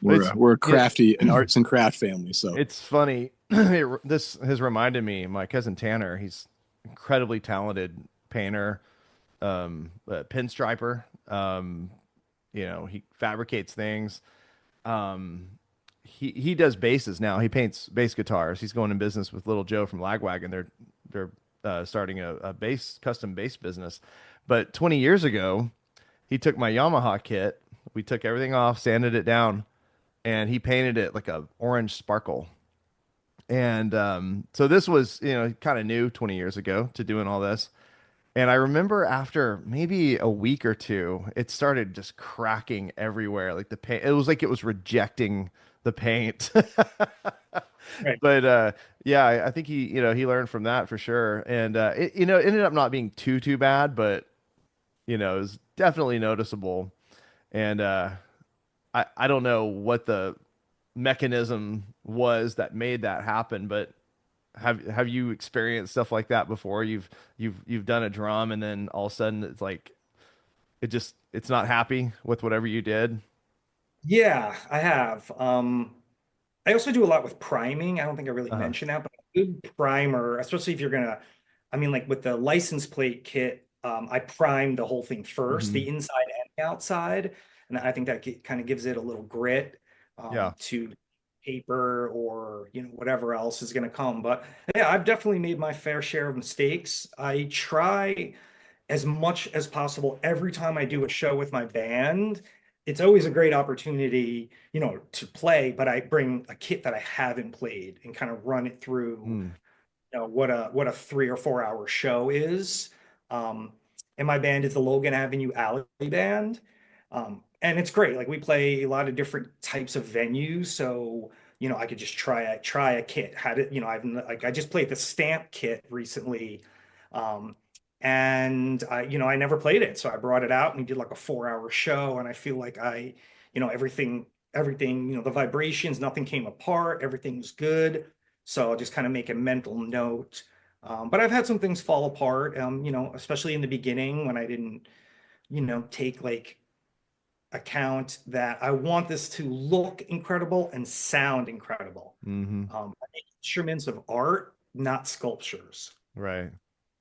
[SPEAKER 2] It's
[SPEAKER 1] We're a
[SPEAKER 2] it,
[SPEAKER 1] crafty an arts and craft family, so
[SPEAKER 2] it's funny. This has reminded me, my cousin Tanner, he's incredibly talented painter, pinstriper. He fabricates things. Um, he does basses now. He paints bass guitars. He's going in business with Little Joe from Lagwagon. They're starting a custom bass business. But 20 years ago, he took my Yamaha kit. We took everything off, sanded it down, and he painted it like a orange sparkle. And so this was, kind of new 20 years ago to doing all this. And I remember after maybe a week or two, it started just cracking everywhere. Like the paint, it was like it was rejecting the paint.
[SPEAKER 3] Right.
[SPEAKER 2] But yeah, I think he learned from that for sure. And it ended up not being too bad, but it was definitely noticeable. And I don't know what the mechanism was that made that happen. But have you experienced stuff like that before? You've done a drum and then all of a sudden it's like it's not happy with whatever you did.
[SPEAKER 3] Yeah, I have. I also do a lot with priming. I don't think I really
[SPEAKER 2] Uh-huh.
[SPEAKER 3] mentioned that, but a good primer, especially if you're gonna, I mean, like with the license plate kit, I primed the whole thing first,
[SPEAKER 2] Hmm.
[SPEAKER 3] the inside and the outside, and I think that kind of gives it a little grit
[SPEAKER 2] Yeah.
[SPEAKER 3] to paper or whatever else is gonna come. But yeah, I've definitely made my fair share of mistakes. I try as much as possible every time I do a show with my band. It's always a great opportunity, to play, but I bring a kit that I haven't played and kind of run it through,
[SPEAKER 2] Mm.
[SPEAKER 3] what a 3 or 4 hour show is. Um, and my band is the Logan Avenue Alley Band. And it's great. Like we play a lot of different types of venues. So, I could just try a kit. Had it, I just played the stamp kit recently. Um, and I never played it. So I brought it out and we did like a 4 hour show. And I feel like everything, the vibrations, nothing came apart, everything was good. So I'll just kind of make a mental note. But I've had some things fall apart, especially in the beginning when I didn't, take like account that I want this to look incredible and sound incredible.
[SPEAKER 2] Hmm.
[SPEAKER 3] I make instruments of art, not sculptures.
[SPEAKER 2] Right.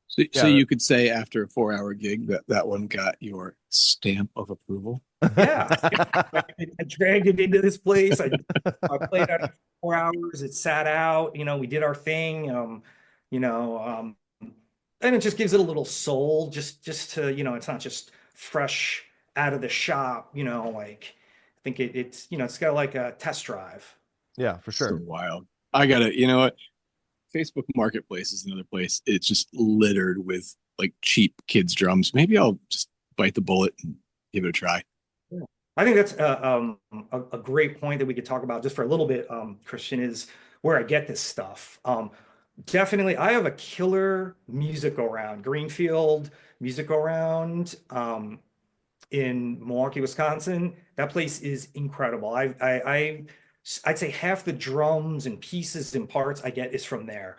[SPEAKER 1] So
[SPEAKER 2] Yeah.
[SPEAKER 1] you could say after a 4 hour gig that that one got your stamp of approval.
[SPEAKER 3] Yeah, I dragged it into this place. I played on it for 4 hours. It sat out. We did our thing. You know, um, and it just gives it a little soul. Just to it's not just fresh out of the shop. Like I think it's got like a test drive.
[SPEAKER 2] Yeah, for
[SPEAKER 1] So
[SPEAKER 2] sure.
[SPEAKER 1] wild. I gotta, you know what? Facebook Marketplace is another place. It's just littered with like cheap kids drums. Maybe I'll just bite the bullet and give it a try.
[SPEAKER 3] Yeah. I think that's a great point that we could talk about just for a little bit, Christian, is where I get this stuff. Definitely, I have a killer music go round, Greenfield music go round in Milwaukee, Wisconsin. That place is incredible. I'd say half the drums and pieces and parts I get is from there.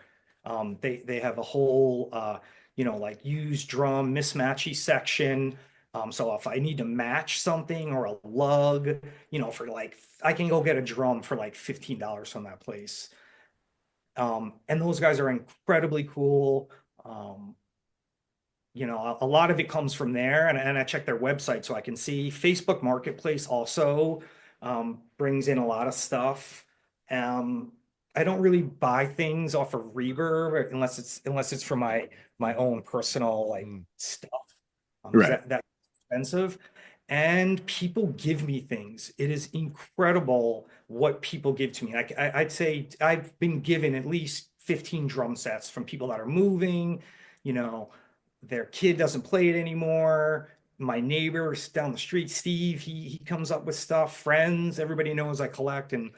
[SPEAKER 3] They have a whole like used drum mismatchy section. So if I need to match something or a lug, for like I can go get a drum for like $15 from that place. And those guys are incredibly cool. Um, a lot of it comes from there, and I check their website so I can see. Facebook Marketplace also brings in a lot of stuff. Um, I don't really buy things off of Reverb unless it's for my own personal like
[SPEAKER 2] Mm.
[SPEAKER 3] stuff, because
[SPEAKER 1] Right.
[SPEAKER 3] that's expensive. And people give me things. It is incredible what people give to me. I'd say I've been given at least 15 drum sets from people that are moving, you know their kid doesn't play it anymore. My neighbors down the street, Steve, he comes up with stuff. Friends, everybody knows I collect, and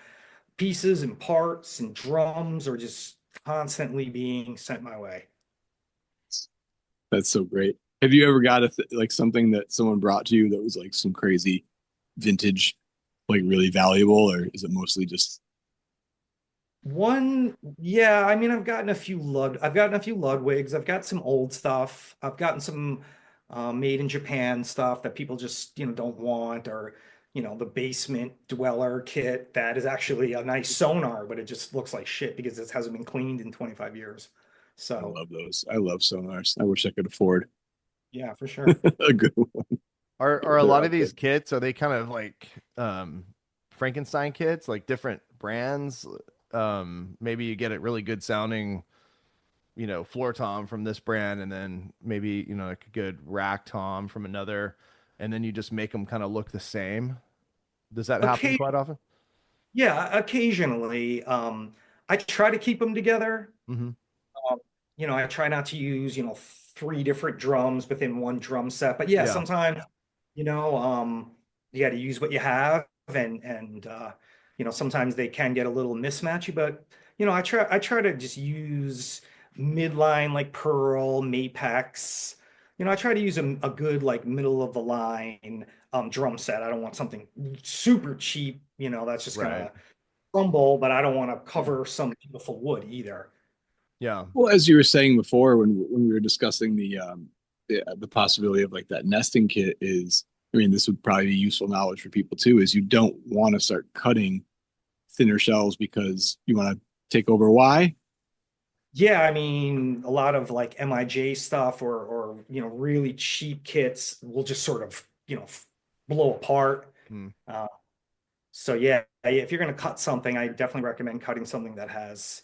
[SPEAKER 3] pieces and parts and drums are just constantly being sent my way.
[SPEAKER 1] That's so great. Have you ever got like something that someone brought to you that was like some crazy vintage, like really valuable, or is it mostly just
[SPEAKER 3] Yeah, I mean, I've gotten a few Ludwigs. I've got some old stuff. I've gotten some made in Japan stuff that people just, don't want, or, the basement dweller kit that is actually a nice sonar, but it just looks like shit because it hasn't been cleaned in 25 years.
[SPEAKER 1] I
[SPEAKER 3] So,
[SPEAKER 1] love those. I love sonars. I wish I could afford
[SPEAKER 3] yeah, for sure.
[SPEAKER 1] a good one.
[SPEAKER 2] Are a
[SPEAKER 1] They're
[SPEAKER 2] lot of
[SPEAKER 1] out there.
[SPEAKER 2] these kits, are they kind of like Frankenstein kits, like different brands? Maybe you get a really good sounding, floor tom from this brand, and then maybe, like a good rack tom from another, and then you just make them kind of look the same. Does that happen
[SPEAKER 3] Okay,
[SPEAKER 2] quite often?
[SPEAKER 3] yeah, occasionally. I try to keep them together.
[SPEAKER 2] Hmm.
[SPEAKER 3] Um, I try not to use, three different drums within one drum set. But yeah,
[SPEAKER 2] Yeah.
[SPEAKER 3] sometimes, you know, um, you got to use what you have, and sometimes they can get a little mismatchy. But I try to just use midline like Pearl, Mapex. I try to use a good like middle of the line drum set. I don't want something super cheap. That's just
[SPEAKER 2] Right.
[SPEAKER 3] gonna crumble, but I don't want to cover some beautiful wood either.
[SPEAKER 2] Yeah,
[SPEAKER 1] Well, as you were saying before, when we were discussing the possibility of like that nesting kit is, I mean, this would probably be useful knowledge for people too, is you don't want to start cutting thinner shells because you want to take over Y.
[SPEAKER 3] Yeah, I mean, a lot of like MIJ stuff or really cheap kits will just sort of, blow apart.
[SPEAKER 2] hmm,
[SPEAKER 3] Uh, so yeah, if you're going to cut something, I definitely recommend cutting something that has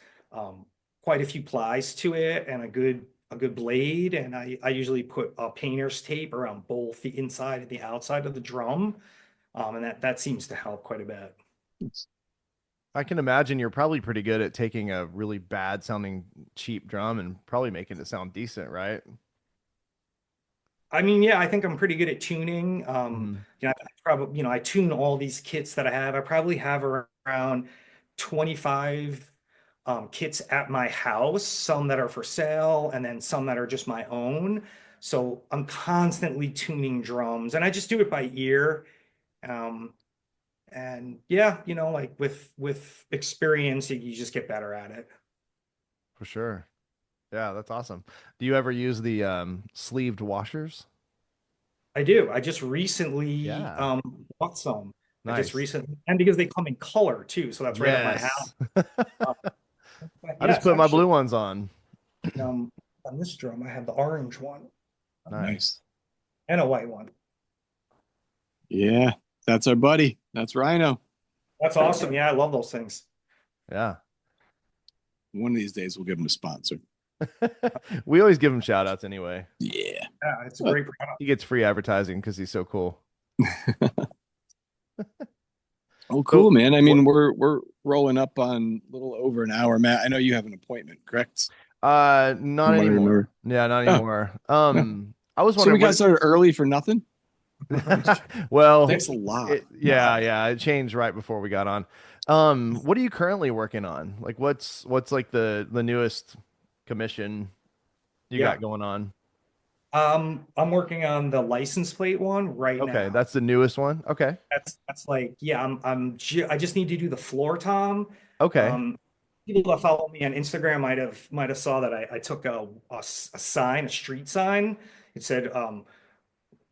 [SPEAKER 3] quite a few plies to it and a good blade. And I usually put painter's tape around both the inside and the outside of the drum, and that seems to help quite a bit.
[SPEAKER 2] I can imagine you're probably pretty good at taking a really bad sounding cheap drum and probably making it sound decent, right?
[SPEAKER 3] I mean, yeah, I think I'm pretty good at tuning.
[SPEAKER 2] Hmm.
[SPEAKER 3] I probably, I tune all these kits that I have. I probably have around 25 kits at my house, some that are for sale, and then some that are just my own. So I'm constantly tuning drums, and I just do it by ear. Um, and yeah, like with experience, you just get better at it.
[SPEAKER 2] For sure. Yeah, that's awesome. Do you ever use the sleeved washers?
[SPEAKER 3] I do. I just recently
[SPEAKER 2] Yeah,
[SPEAKER 3] bought some. I just
[SPEAKER 2] nice.
[SPEAKER 3] recently, and because they come in color too, so that's right up my house.
[SPEAKER 2] Yes.
[SPEAKER 3] Uh, but
[SPEAKER 2] I just
[SPEAKER 3] yes,
[SPEAKER 2] put my
[SPEAKER 3] actually,
[SPEAKER 2] blue ones on.
[SPEAKER 3] um, on this drum, I have the orange one,
[SPEAKER 2] Nice.
[SPEAKER 1] Nice.
[SPEAKER 3] and a white one.
[SPEAKER 1] Yeah, that's our buddy. That's Rhino.
[SPEAKER 3] That's awesome. Yeah, I love those things.
[SPEAKER 2] Yeah.
[SPEAKER 1] One of these days we'll give him a sponsor.
[SPEAKER 2] We always give him shout outs anyway.
[SPEAKER 1] Yeah.
[SPEAKER 3] Yeah, it's a
[SPEAKER 1] Uh,
[SPEAKER 3] great product.
[SPEAKER 2] He gets free advertising because he's so cool.
[SPEAKER 1] Oh,
[SPEAKER 2] So
[SPEAKER 1] cool, man. I
[SPEAKER 2] what
[SPEAKER 1] mean, we're rolling up on a little over an hour, Matt. I know you have an appointment, correct?
[SPEAKER 2] not
[SPEAKER 1] From what I
[SPEAKER 2] anymore.
[SPEAKER 1] remember.
[SPEAKER 2] Yeah, not
[SPEAKER 1] Oh,
[SPEAKER 2] anymore.
[SPEAKER 1] yeah.
[SPEAKER 2] I was
[SPEAKER 1] So we
[SPEAKER 2] wondering
[SPEAKER 1] got
[SPEAKER 2] what
[SPEAKER 1] started early for nothing?
[SPEAKER 2] well,
[SPEAKER 1] Thanks a lot.
[SPEAKER 2] yeah, it changed right before we got on. What are you currently working on? Like what's like the newest commission you
[SPEAKER 3] Yeah.
[SPEAKER 2] got going on?
[SPEAKER 3] I'm working on the license plate one right
[SPEAKER 2] Okay,
[SPEAKER 3] now.
[SPEAKER 2] that's the newest one. Okay.
[SPEAKER 3] That's like, yeah, I just need to do the floor tom.
[SPEAKER 2] Okay.
[SPEAKER 3] Um, People that follow me on Instagram might have saw that I took a sign, a street sign. It said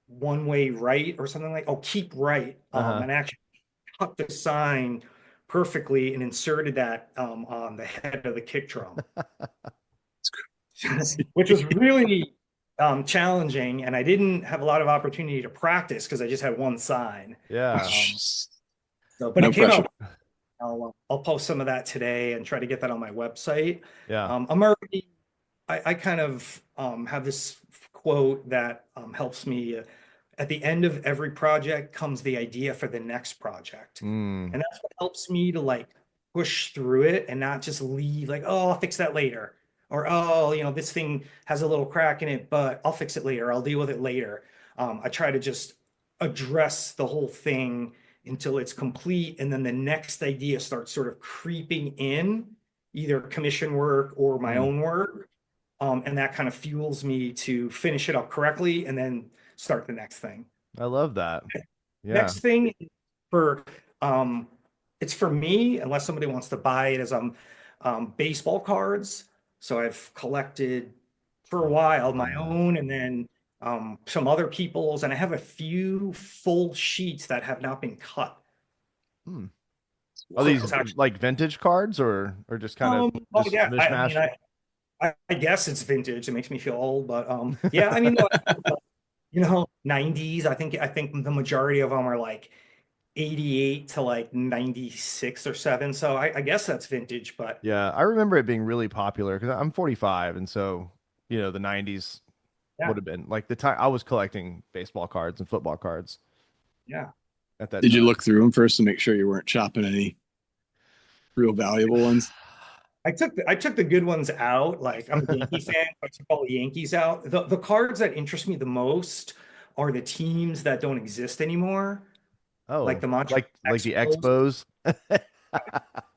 [SPEAKER 3] one way right or something like, oh, keep right.
[SPEAKER 2] Uh-huh.
[SPEAKER 3] And actually cut the sign perfectly and inserted that on the head of the kick drum,
[SPEAKER 1] Crazy.
[SPEAKER 3] which was really challenging. And I didn't have a lot of opportunity to practice because I just had one sign.
[SPEAKER 2] Yeah.
[SPEAKER 3] Um, but
[SPEAKER 1] No
[SPEAKER 3] it came
[SPEAKER 1] pressure.
[SPEAKER 3] out. I'll post some of that today and try to get that on my website.
[SPEAKER 2] Yeah.
[SPEAKER 3] I'm already, I kind of have this quote that helps me. At the end of every project comes the idea for the next project.
[SPEAKER 2] Mm.
[SPEAKER 3] And that's what helps me to like push through it and not just leave like, oh, I'll fix that later. Or, oh, this thing has a little crack in it, but I'll fix it later. I'll deal with it later. I try to just address the whole thing until it's complete. And then the next idea starts sort of creeping in, either commission work or my
[SPEAKER 2] Mm.
[SPEAKER 3] own work. And that kind of fuels me to finish it up correctly and then start the next thing.
[SPEAKER 2] I love that. Yeah.
[SPEAKER 3] Next thing for um it's for me unless somebody wants to buy it as baseball cards. So I've collected for a while my
[SPEAKER 2] Ah.
[SPEAKER 3] own and then some other people's, and I have a few full sheets that have not been cut.
[SPEAKER 2] Hmm. Are
[SPEAKER 3] So
[SPEAKER 2] these
[SPEAKER 3] it's actually
[SPEAKER 2] like vintage cards or just kind of
[SPEAKER 3] oh
[SPEAKER 2] just
[SPEAKER 3] yeah, I mean
[SPEAKER 2] mishmash?
[SPEAKER 3] I guess it's vintage. It makes me feel old, but yeah, I mean 90s. I think the majority of them are like 88 to like 96 or 7. So I guess that's vintage, but
[SPEAKER 2] Yeah, I remember it being really popular because I'm 45, and so the 90s would
[SPEAKER 3] yeah,
[SPEAKER 2] have been like the time I was collecting baseball cards and football cards
[SPEAKER 3] yeah.
[SPEAKER 2] at that
[SPEAKER 1] Did you
[SPEAKER 2] time.
[SPEAKER 1] look through them first to make sure you weren't chopping any real valuable ones?
[SPEAKER 3] I took the good ones out. Like I'm a Yankee fan, I took all the Yankees out. The cards that interest me the most are the teams that don't exist anymore, like
[SPEAKER 2] Oh,
[SPEAKER 3] the Montreal
[SPEAKER 2] like the
[SPEAKER 3] Expos,
[SPEAKER 2] Expos.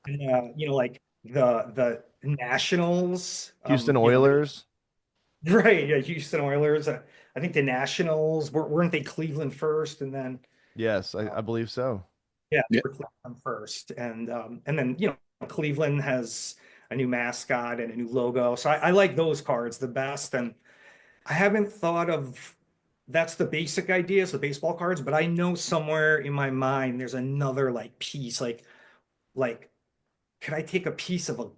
[SPEAKER 3] and like the Nationals.
[SPEAKER 2] Houston
[SPEAKER 3] Like
[SPEAKER 2] Oilers.
[SPEAKER 3] right, yeah, Houston Oilers. I think the Nationals weren't they Cleveland first, and then
[SPEAKER 2] Yes, I
[SPEAKER 3] uh,
[SPEAKER 2] believe so.
[SPEAKER 3] Yeah,
[SPEAKER 1] Yeah.
[SPEAKER 3] for Cleveland first, and then Cleveland has a new mascot and a new logo, so I like those cards the best. And I haven't thought of that's the basic ideas, the baseball cards, but I know somewhere in my mind there's another like piece, like could I take a piece of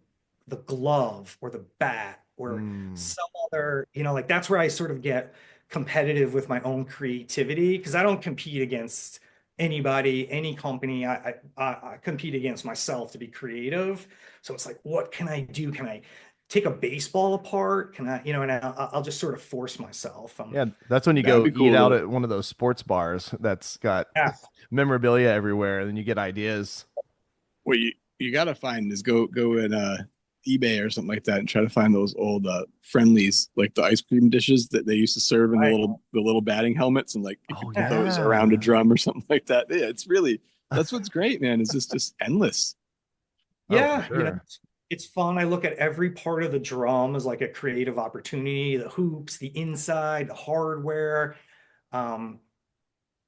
[SPEAKER 3] the glove or the bat or
[SPEAKER 2] Mm.
[SPEAKER 3] some other, like that's where I sort of get competitive with my own creativity because I don't compete against anybody, any company. I compete against myself to be creative. So it's like, what can I do? Can I take a baseball apart? Can I, and I'll just sort of force myself.
[SPEAKER 2] Yeah, that's when you
[SPEAKER 1] That'd
[SPEAKER 2] go
[SPEAKER 1] be
[SPEAKER 2] eat
[SPEAKER 1] cool
[SPEAKER 2] out
[SPEAKER 1] to
[SPEAKER 2] at one of those sports bars that's got
[SPEAKER 3] Yeah,
[SPEAKER 2] memorabilia everywhere, and then you get ideas.
[SPEAKER 1] what you gotta find is go in eBay or something like that and try to find those old friendlies, like the ice cream dishes that they used to serve in
[SPEAKER 3] right.
[SPEAKER 1] the little batting helmets, and like you
[SPEAKER 2] Oh
[SPEAKER 1] could put
[SPEAKER 3] Yeah.
[SPEAKER 1] those around a
[SPEAKER 2] yeah.
[SPEAKER 1] drum or something like that. Yeah, it's really that's what's great, man. It's just endless.
[SPEAKER 2] Oh, for
[SPEAKER 3] Yeah,
[SPEAKER 2] sure.
[SPEAKER 3] it's fun. I look at every part of the drum as like a creative opportunity, the hoops, the inside, the hardware. Um,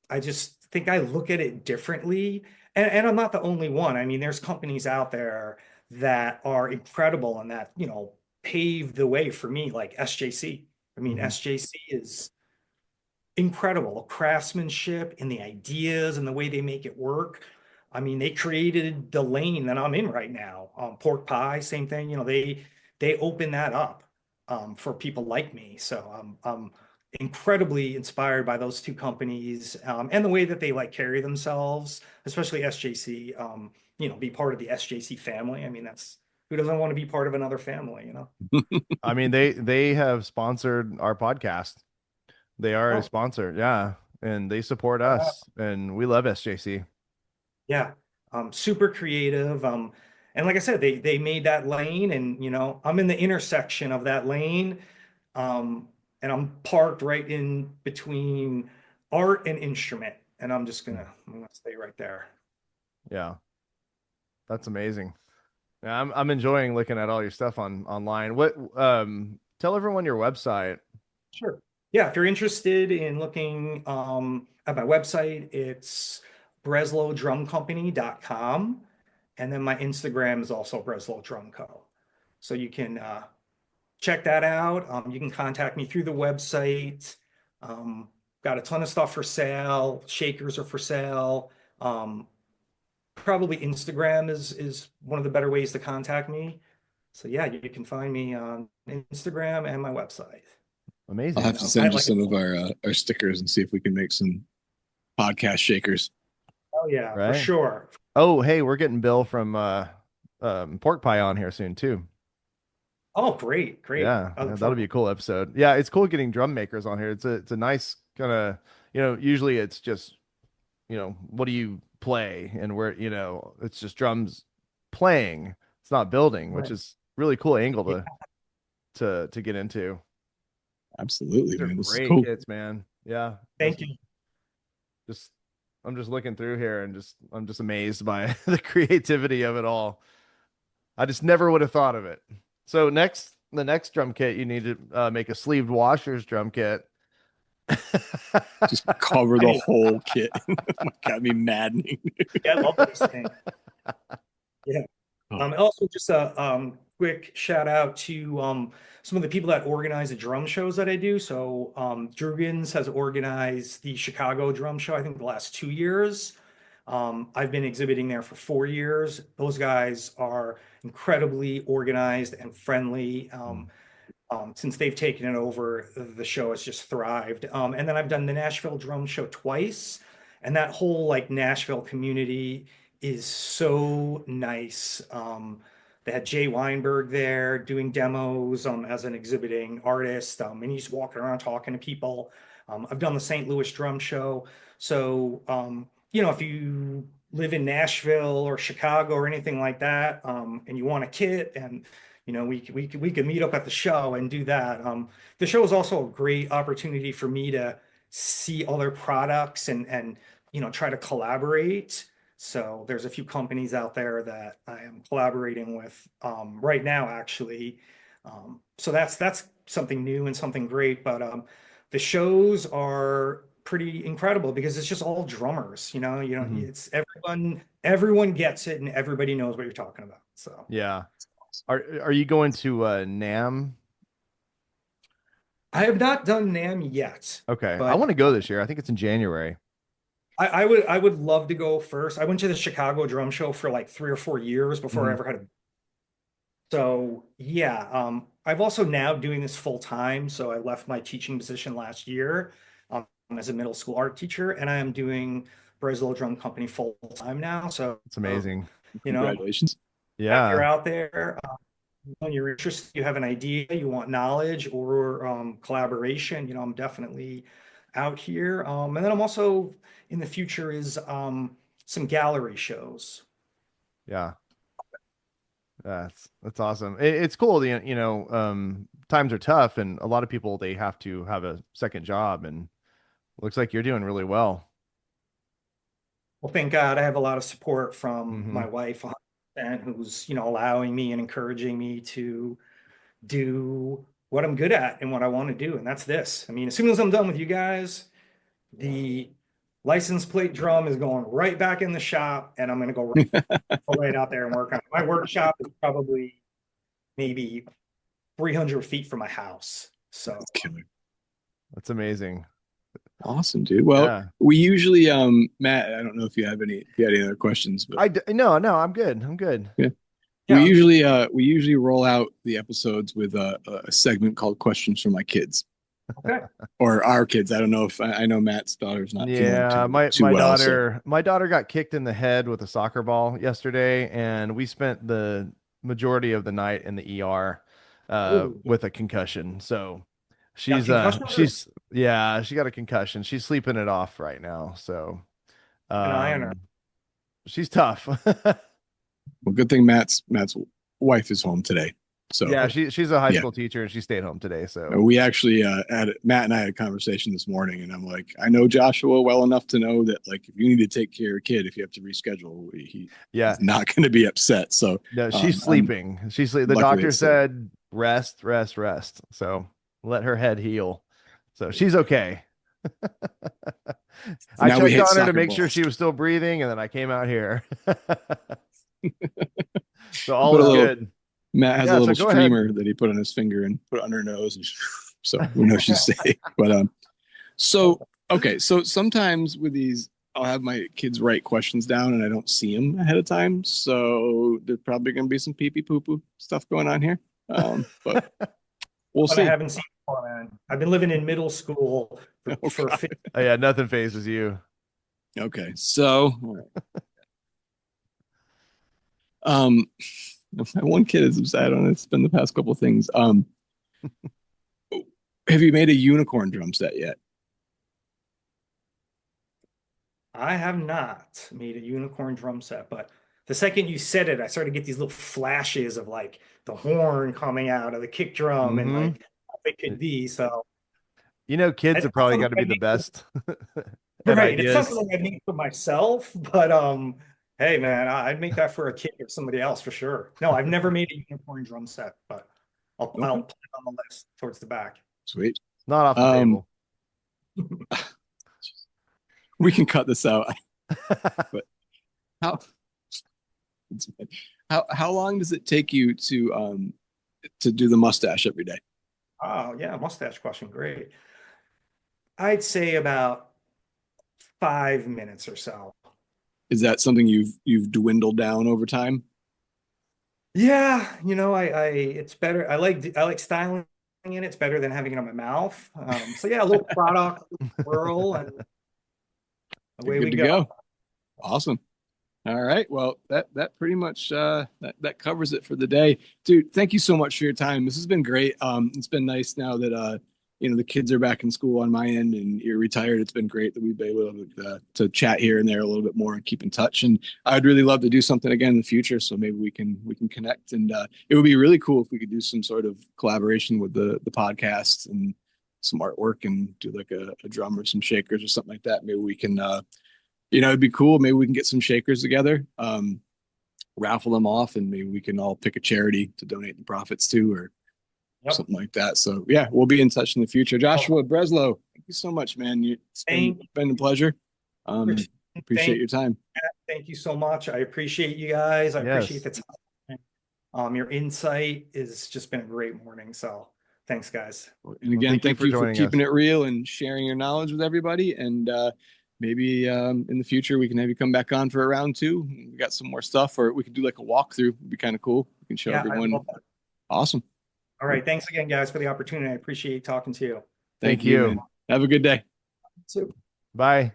[SPEAKER 3] I just think I look at it differently. And I'm not the only one. I mean, there's companies out there that are incredible and that, pave the way for me, like SJC. I mean,
[SPEAKER 2] Mhm.
[SPEAKER 3] SJC is incredible craftsmanship in the ideas and the way they make it work. I mean, they created the lane that I'm in right now. Pork pie, same thing. They open that up for people like me. So I'm incredibly inspired by those two companies and the way that they like carry themselves, especially SJC. Be part of the SJC family. I mean, that's who doesn't want to be part of another family.
[SPEAKER 2] I mean, they have sponsored our podcast. They are a
[SPEAKER 3] Oh,
[SPEAKER 2] sponsor, yeah, and they support us, and we love SJC.
[SPEAKER 3] yeah, super creative. And like I said, they made that lane, and I'm in the intersection of that lane, and I'm parked right in between art and instrument, and I'm gonna stay right there.
[SPEAKER 2] Yeah, that's amazing. Yeah, I'm enjoying looking at all your stuff online. What tell everyone your website.
[SPEAKER 3] Sure. Yeah, if you're interested in looking at my website, it's breslowdrumcompany.com. And then my Instagram is also Breslow Drum Co. So you can check that out. You can contact me through the website. Um, got a ton of stuff for sale. Shakers are for sale. Um, Probably Instagram is one of the better ways to contact me. So yeah, you can find me on Instagram and my website.
[SPEAKER 1] I'll
[SPEAKER 2] Amazing.
[SPEAKER 1] have
[SPEAKER 3] And
[SPEAKER 1] to
[SPEAKER 3] I
[SPEAKER 1] send you
[SPEAKER 3] like,
[SPEAKER 1] some of our stickers and see if we can make some podcast shakers.
[SPEAKER 3] oh yeah, for
[SPEAKER 2] Right.
[SPEAKER 3] sure.
[SPEAKER 2] Oh, hey, we're getting Bill from Pork Pie on here soon too.
[SPEAKER 3] Oh, great, great.
[SPEAKER 2] Yeah,
[SPEAKER 3] I
[SPEAKER 2] yeah,
[SPEAKER 3] look
[SPEAKER 2] that'll
[SPEAKER 3] forward.
[SPEAKER 2] be a cool episode. Yeah, it's cool getting drum makers on here. It's a nice kind of, usually it's just, what do you play and where, it's just drums playing. It's not building, which
[SPEAKER 3] Right.
[SPEAKER 2] is really cool angle
[SPEAKER 3] Yeah,
[SPEAKER 2] to get into.
[SPEAKER 1] Absolutely,
[SPEAKER 2] These are
[SPEAKER 1] man. This is
[SPEAKER 2] great
[SPEAKER 1] cool.
[SPEAKER 2] kits, man. Yeah,
[SPEAKER 3] thank you.
[SPEAKER 2] just I'm just looking through here and I'm just amazed by the creativity of it all. I just never would have thought of it. So the next drum kit, you need to make a sleeved washers drum kit.
[SPEAKER 1] Just cover the
[SPEAKER 3] Hey,
[SPEAKER 1] whole kit. My God, me maddening.
[SPEAKER 3] yeah, I love those things. Yeah.
[SPEAKER 1] Oh,
[SPEAKER 3] Also, just a quick shout out to some of the people that organize the drum shows that I do. So, Drugans has organized the Chicago Drum Show, I think, the last 2 years. I've been exhibiting there for 4 years. Those guys are incredibly organized and friendly. Since they've taken it over, the show has just thrived. And then I've done the Nashville Drum Show twice, and that whole like Nashville community is so nice. They had Jay Weinberg there doing demos as an exhibiting artist, and he's walking around talking to people. I've done the St. Louis Drum Show, so if you live in Nashville or Chicago or anything like that, and you want a kit and we could meet up at the show and do that. The show is also a great opportunity for me to see other products and try to collaborate. So there's a few companies out there that I am collaborating with right now, actually. So that's something new and something great. But the shows are pretty incredible because it's just all drummers, you know,
[SPEAKER 2] Hmm.
[SPEAKER 3] it's everyone gets it and everybody knows what you're talking about. So
[SPEAKER 2] Yeah. Are you going to NAM?
[SPEAKER 3] I have not done NAM yet,
[SPEAKER 2] Okay. I
[SPEAKER 3] but
[SPEAKER 2] want to go this year. I think it's in January.
[SPEAKER 3] I would love to go first. I went to the Chicago Drum Show for like 3 or 4 years before I
[SPEAKER 2] Hmm.
[SPEAKER 3] ever had a. So yeah, I've also now doing this full time. So I left my teaching position last year, as a middle school art teacher, and I am doing Breslow Drum Company full time now. So
[SPEAKER 2] It's amazing.
[SPEAKER 3] you know,
[SPEAKER 1] Congratulations.
[SPEAKER 3] if you're
[SPEAKER 2] Yeah.
[SPEAKER 3] out there, when you're interested, you have an idea, you want knowledge or collaboration, I'm definitely out here. And then I'm also in the future is some gallery shows.
[SPEAKER 2] Yeah. That's awesome. It's cool. Times are tough, and a lot of people they have to have a second job, and looks like you're doing really well.
[SPEAKER 3] Well, thank God I have a lot of support from
[SPEAKER 2] Hmm.
[SPEAKER 3] my wife, and who's, allowing me and encouraging me to do what I'm good at and what I want to do. And that's this. I mean, as soon as I'm done with you guys, the license plate drum is going right back in the shop, and I'm going to go right out there and work on it. My workshop is probably maybe 300 feet from my house. So,
[SPEAKER 1] That's killer.
[SPEAKER 2] That's amazing.
[SPEAKER 1] Awesome, dude. Well,
[SPEAKER 2] Yeah.
[SPEAKER 1] we usually, Matt, I don't know if you had any other questions, but
[SPEAKER 2] No, I'm good. I'm good.
[SPEAKER 1] yeah,
[SPEAKER 3] yeah,
[SPEAKER 1] we usually roll out the episodes with a segment called "Questions from My Kids"
[SPEAKER 3] okay.
[SPEAKER 1] or our kids. I don't know if I know Matt's daughter's not feeling
[SPEAKER 2] Yeah,
[SPEAKER 1] too well, so
[SPEAKER 2] my daughter got kicked in the head with a soccer ball yesterday, and we spent the majority of the night in the ER
[SPEAKER 3] Ooh,
[SPEAKER 2] with a concussion. So
[SPEAKER 3] got concussion or
[SPEAKER 2] she got a concussion. She's sleeping it off right now. So
[SPEAKER 3] keep an eye on her.
[SPEAKER 2] um she's tough.
[SPEAKER 1] well, good thing Matt's wife is home today. So
[SPEAKER 2] Yeah, she's a high
[SPEAKER 1] yeah,
[SPEAKER 2] school teacher and she stayed home today. So
[SPEAKER 1] we actually had Matt and I had a conversation this morning, and I'm like, I know Joshua well enough to know that like if you need to take care of a kid, if you have to reschedule,
[SPEAKER 2] yeah,
[SPEAKER 1] he's not going to be upset. So
[SPEAKER 2] no, she's
[SPEAKER 1] I'm
[SPEAKER 2] sleeping. The
[SPEAKER 1] luckily
[SPEAKER 2] doctor
[SPEAKER 1] it's so
[SPEAKER 2] said rest, rest, rest. So let her head heal. So she's okay. I
[SPEAKER 1] now we
[SPEAKER 2] checked
[SPEAKER 1] hit
[SPEAKER 2] on her to
[SPEAKER 1] soccer
[SPEAKER 2] make sure
[SPEAKER 1] balls.
[SPEAKER 2] she was still breathing, and then I came out here. So all
[SPEAKER 1] Put a
[SPEAKER 2] is
[SPEAKER 1] little
[SPEAKER 2] good.
[SPEAKER 1] Matt has a
[SPEAKER 2] Yeah, so
[SPEAKER 1] little
[SPEAKER 2] go ahead.
[SPEAKER 1] streamer that he put on his finger and put under her nose, and so we know she's safe. But so okay, so sometimes with these, I'll have my kids write questions down, and I don't see them ahead of time, so there's probably going to be some pee pee poo poo stuff going on here. But we'll
[SPEAKER 3] But I
[SPEAKER 1] see.
[SPEAKER 3] haven't seen before, man. I've been living in middle school for,
[SPEAKER 1] Oh
[SPEAKER 3] for
[SPEAKER 1] God.
[SPEAKER 3] 50.
[SPEAKER 2] Oh, yeah, nothing phases you.
[SPEAKER 1] Okay, so all right. um, my one kid is upset on it. It's been the past couple of things. Have you made a unicorn drum set yet?
[SPEAKER 3] I have not made a unicorn drum set, but the second you said it, I started to get these little flashes of like the horn coming out of the kick drum and
[SPEAKER 2] Hmm.
[SPEAKER 3] like how it could be. So
[SPEAKER 2] Kids
[SPEAKER 3] it's
[SPEAKER 2] have
[SPEAKER 3] not
[SPEAKER 2] probably
[SPEAKER 3] something
[SPEAKER 2] got to
[SPEAKER 3] I
[SPEAKER 2] be the
[SPEAKER 3] need
[SPEAKER 2] best at
[SPEAKER 3] right. It's not
[SPEAKER 2] ideas.
[SPEAKER 3] something I need for myself, but hey man, I'd make that for a kid or somebody else for sure. No, I've never made a unicorn drum set, but I'll
[SPEAKER 1] Okay,
[SPEAKER 3] put it on the list towards the back.
[SPEAKER 1] sweet.
[SPEAKER 2] Not off the
[SPEAKER 1] Um,
[SPEAKER 2] table.
[SPEAKER 1] we can cut this out. But how how long does it take you to do the mustache every day?
[SPEAKER 3] Oh yeah, mustache question. Great. I'd say about 5 minutes or so.
[SPEAKER 1] Is that something you've dwindled down over time?
[SPEAKER 3] Yeah, it's better. I like styling it. It's better than having it on my mouth. So yeah, a little product swirl, and
[SPEAKER 1] You're
[SPEAKER 3] away we
[SPEAKER 1] good to
[SPEAKER 3] go.
[SPEAKER 1] go. Awesome. All right. Well, that pretty much that covers it for the day, dude. Thank you so much for your time. This has been great. It's been nice now that the kids are back in school on my end and you're retired. It's been great that we've been able to chat here and there a little bit more and keep in touch. And I'd really love to do something again in the future. So maybe we can connect. And it would be really cool if we could do some sort of collaboration with the podcast and some artwork and do like a drum or some shakers or something like that. Maybe we can. It'd be cool. Maybe we can get some shakers together, raffle them off, and maybe we can all pick a charity to donate the profits to, or
[SPEAKER 3] Yep.
[SPEAKER 1] something like that. So yeah, we'll be in touch in the future. Joshua Breslow, thank you so much, man. It's been a pleasure. Appreciate your time.
[SPEAKER 3] Thank you so much. I appreciate you guys. I appreciate the time. Your insight has just been a great morning. So thanks, guys.
[SPEAKER 1] And again, thank you for keeping it real and sharing your knowledge with everybody. And maybe in the future we can have you come back on for a round 2. We got some more stuff, or we could do like a walkthrough. It'd be kind of cool. We can show everyone. Awesome.
[SPEAKER 3] All right. Thanks again, guys, for the opportunity. I appreciate talking to you.
[SPEAKER 2] Thank you.
[SPEAKER 1] Man. Have a good day.
[SPEAKER 3] You too.
[SPEAKER 2] Bye.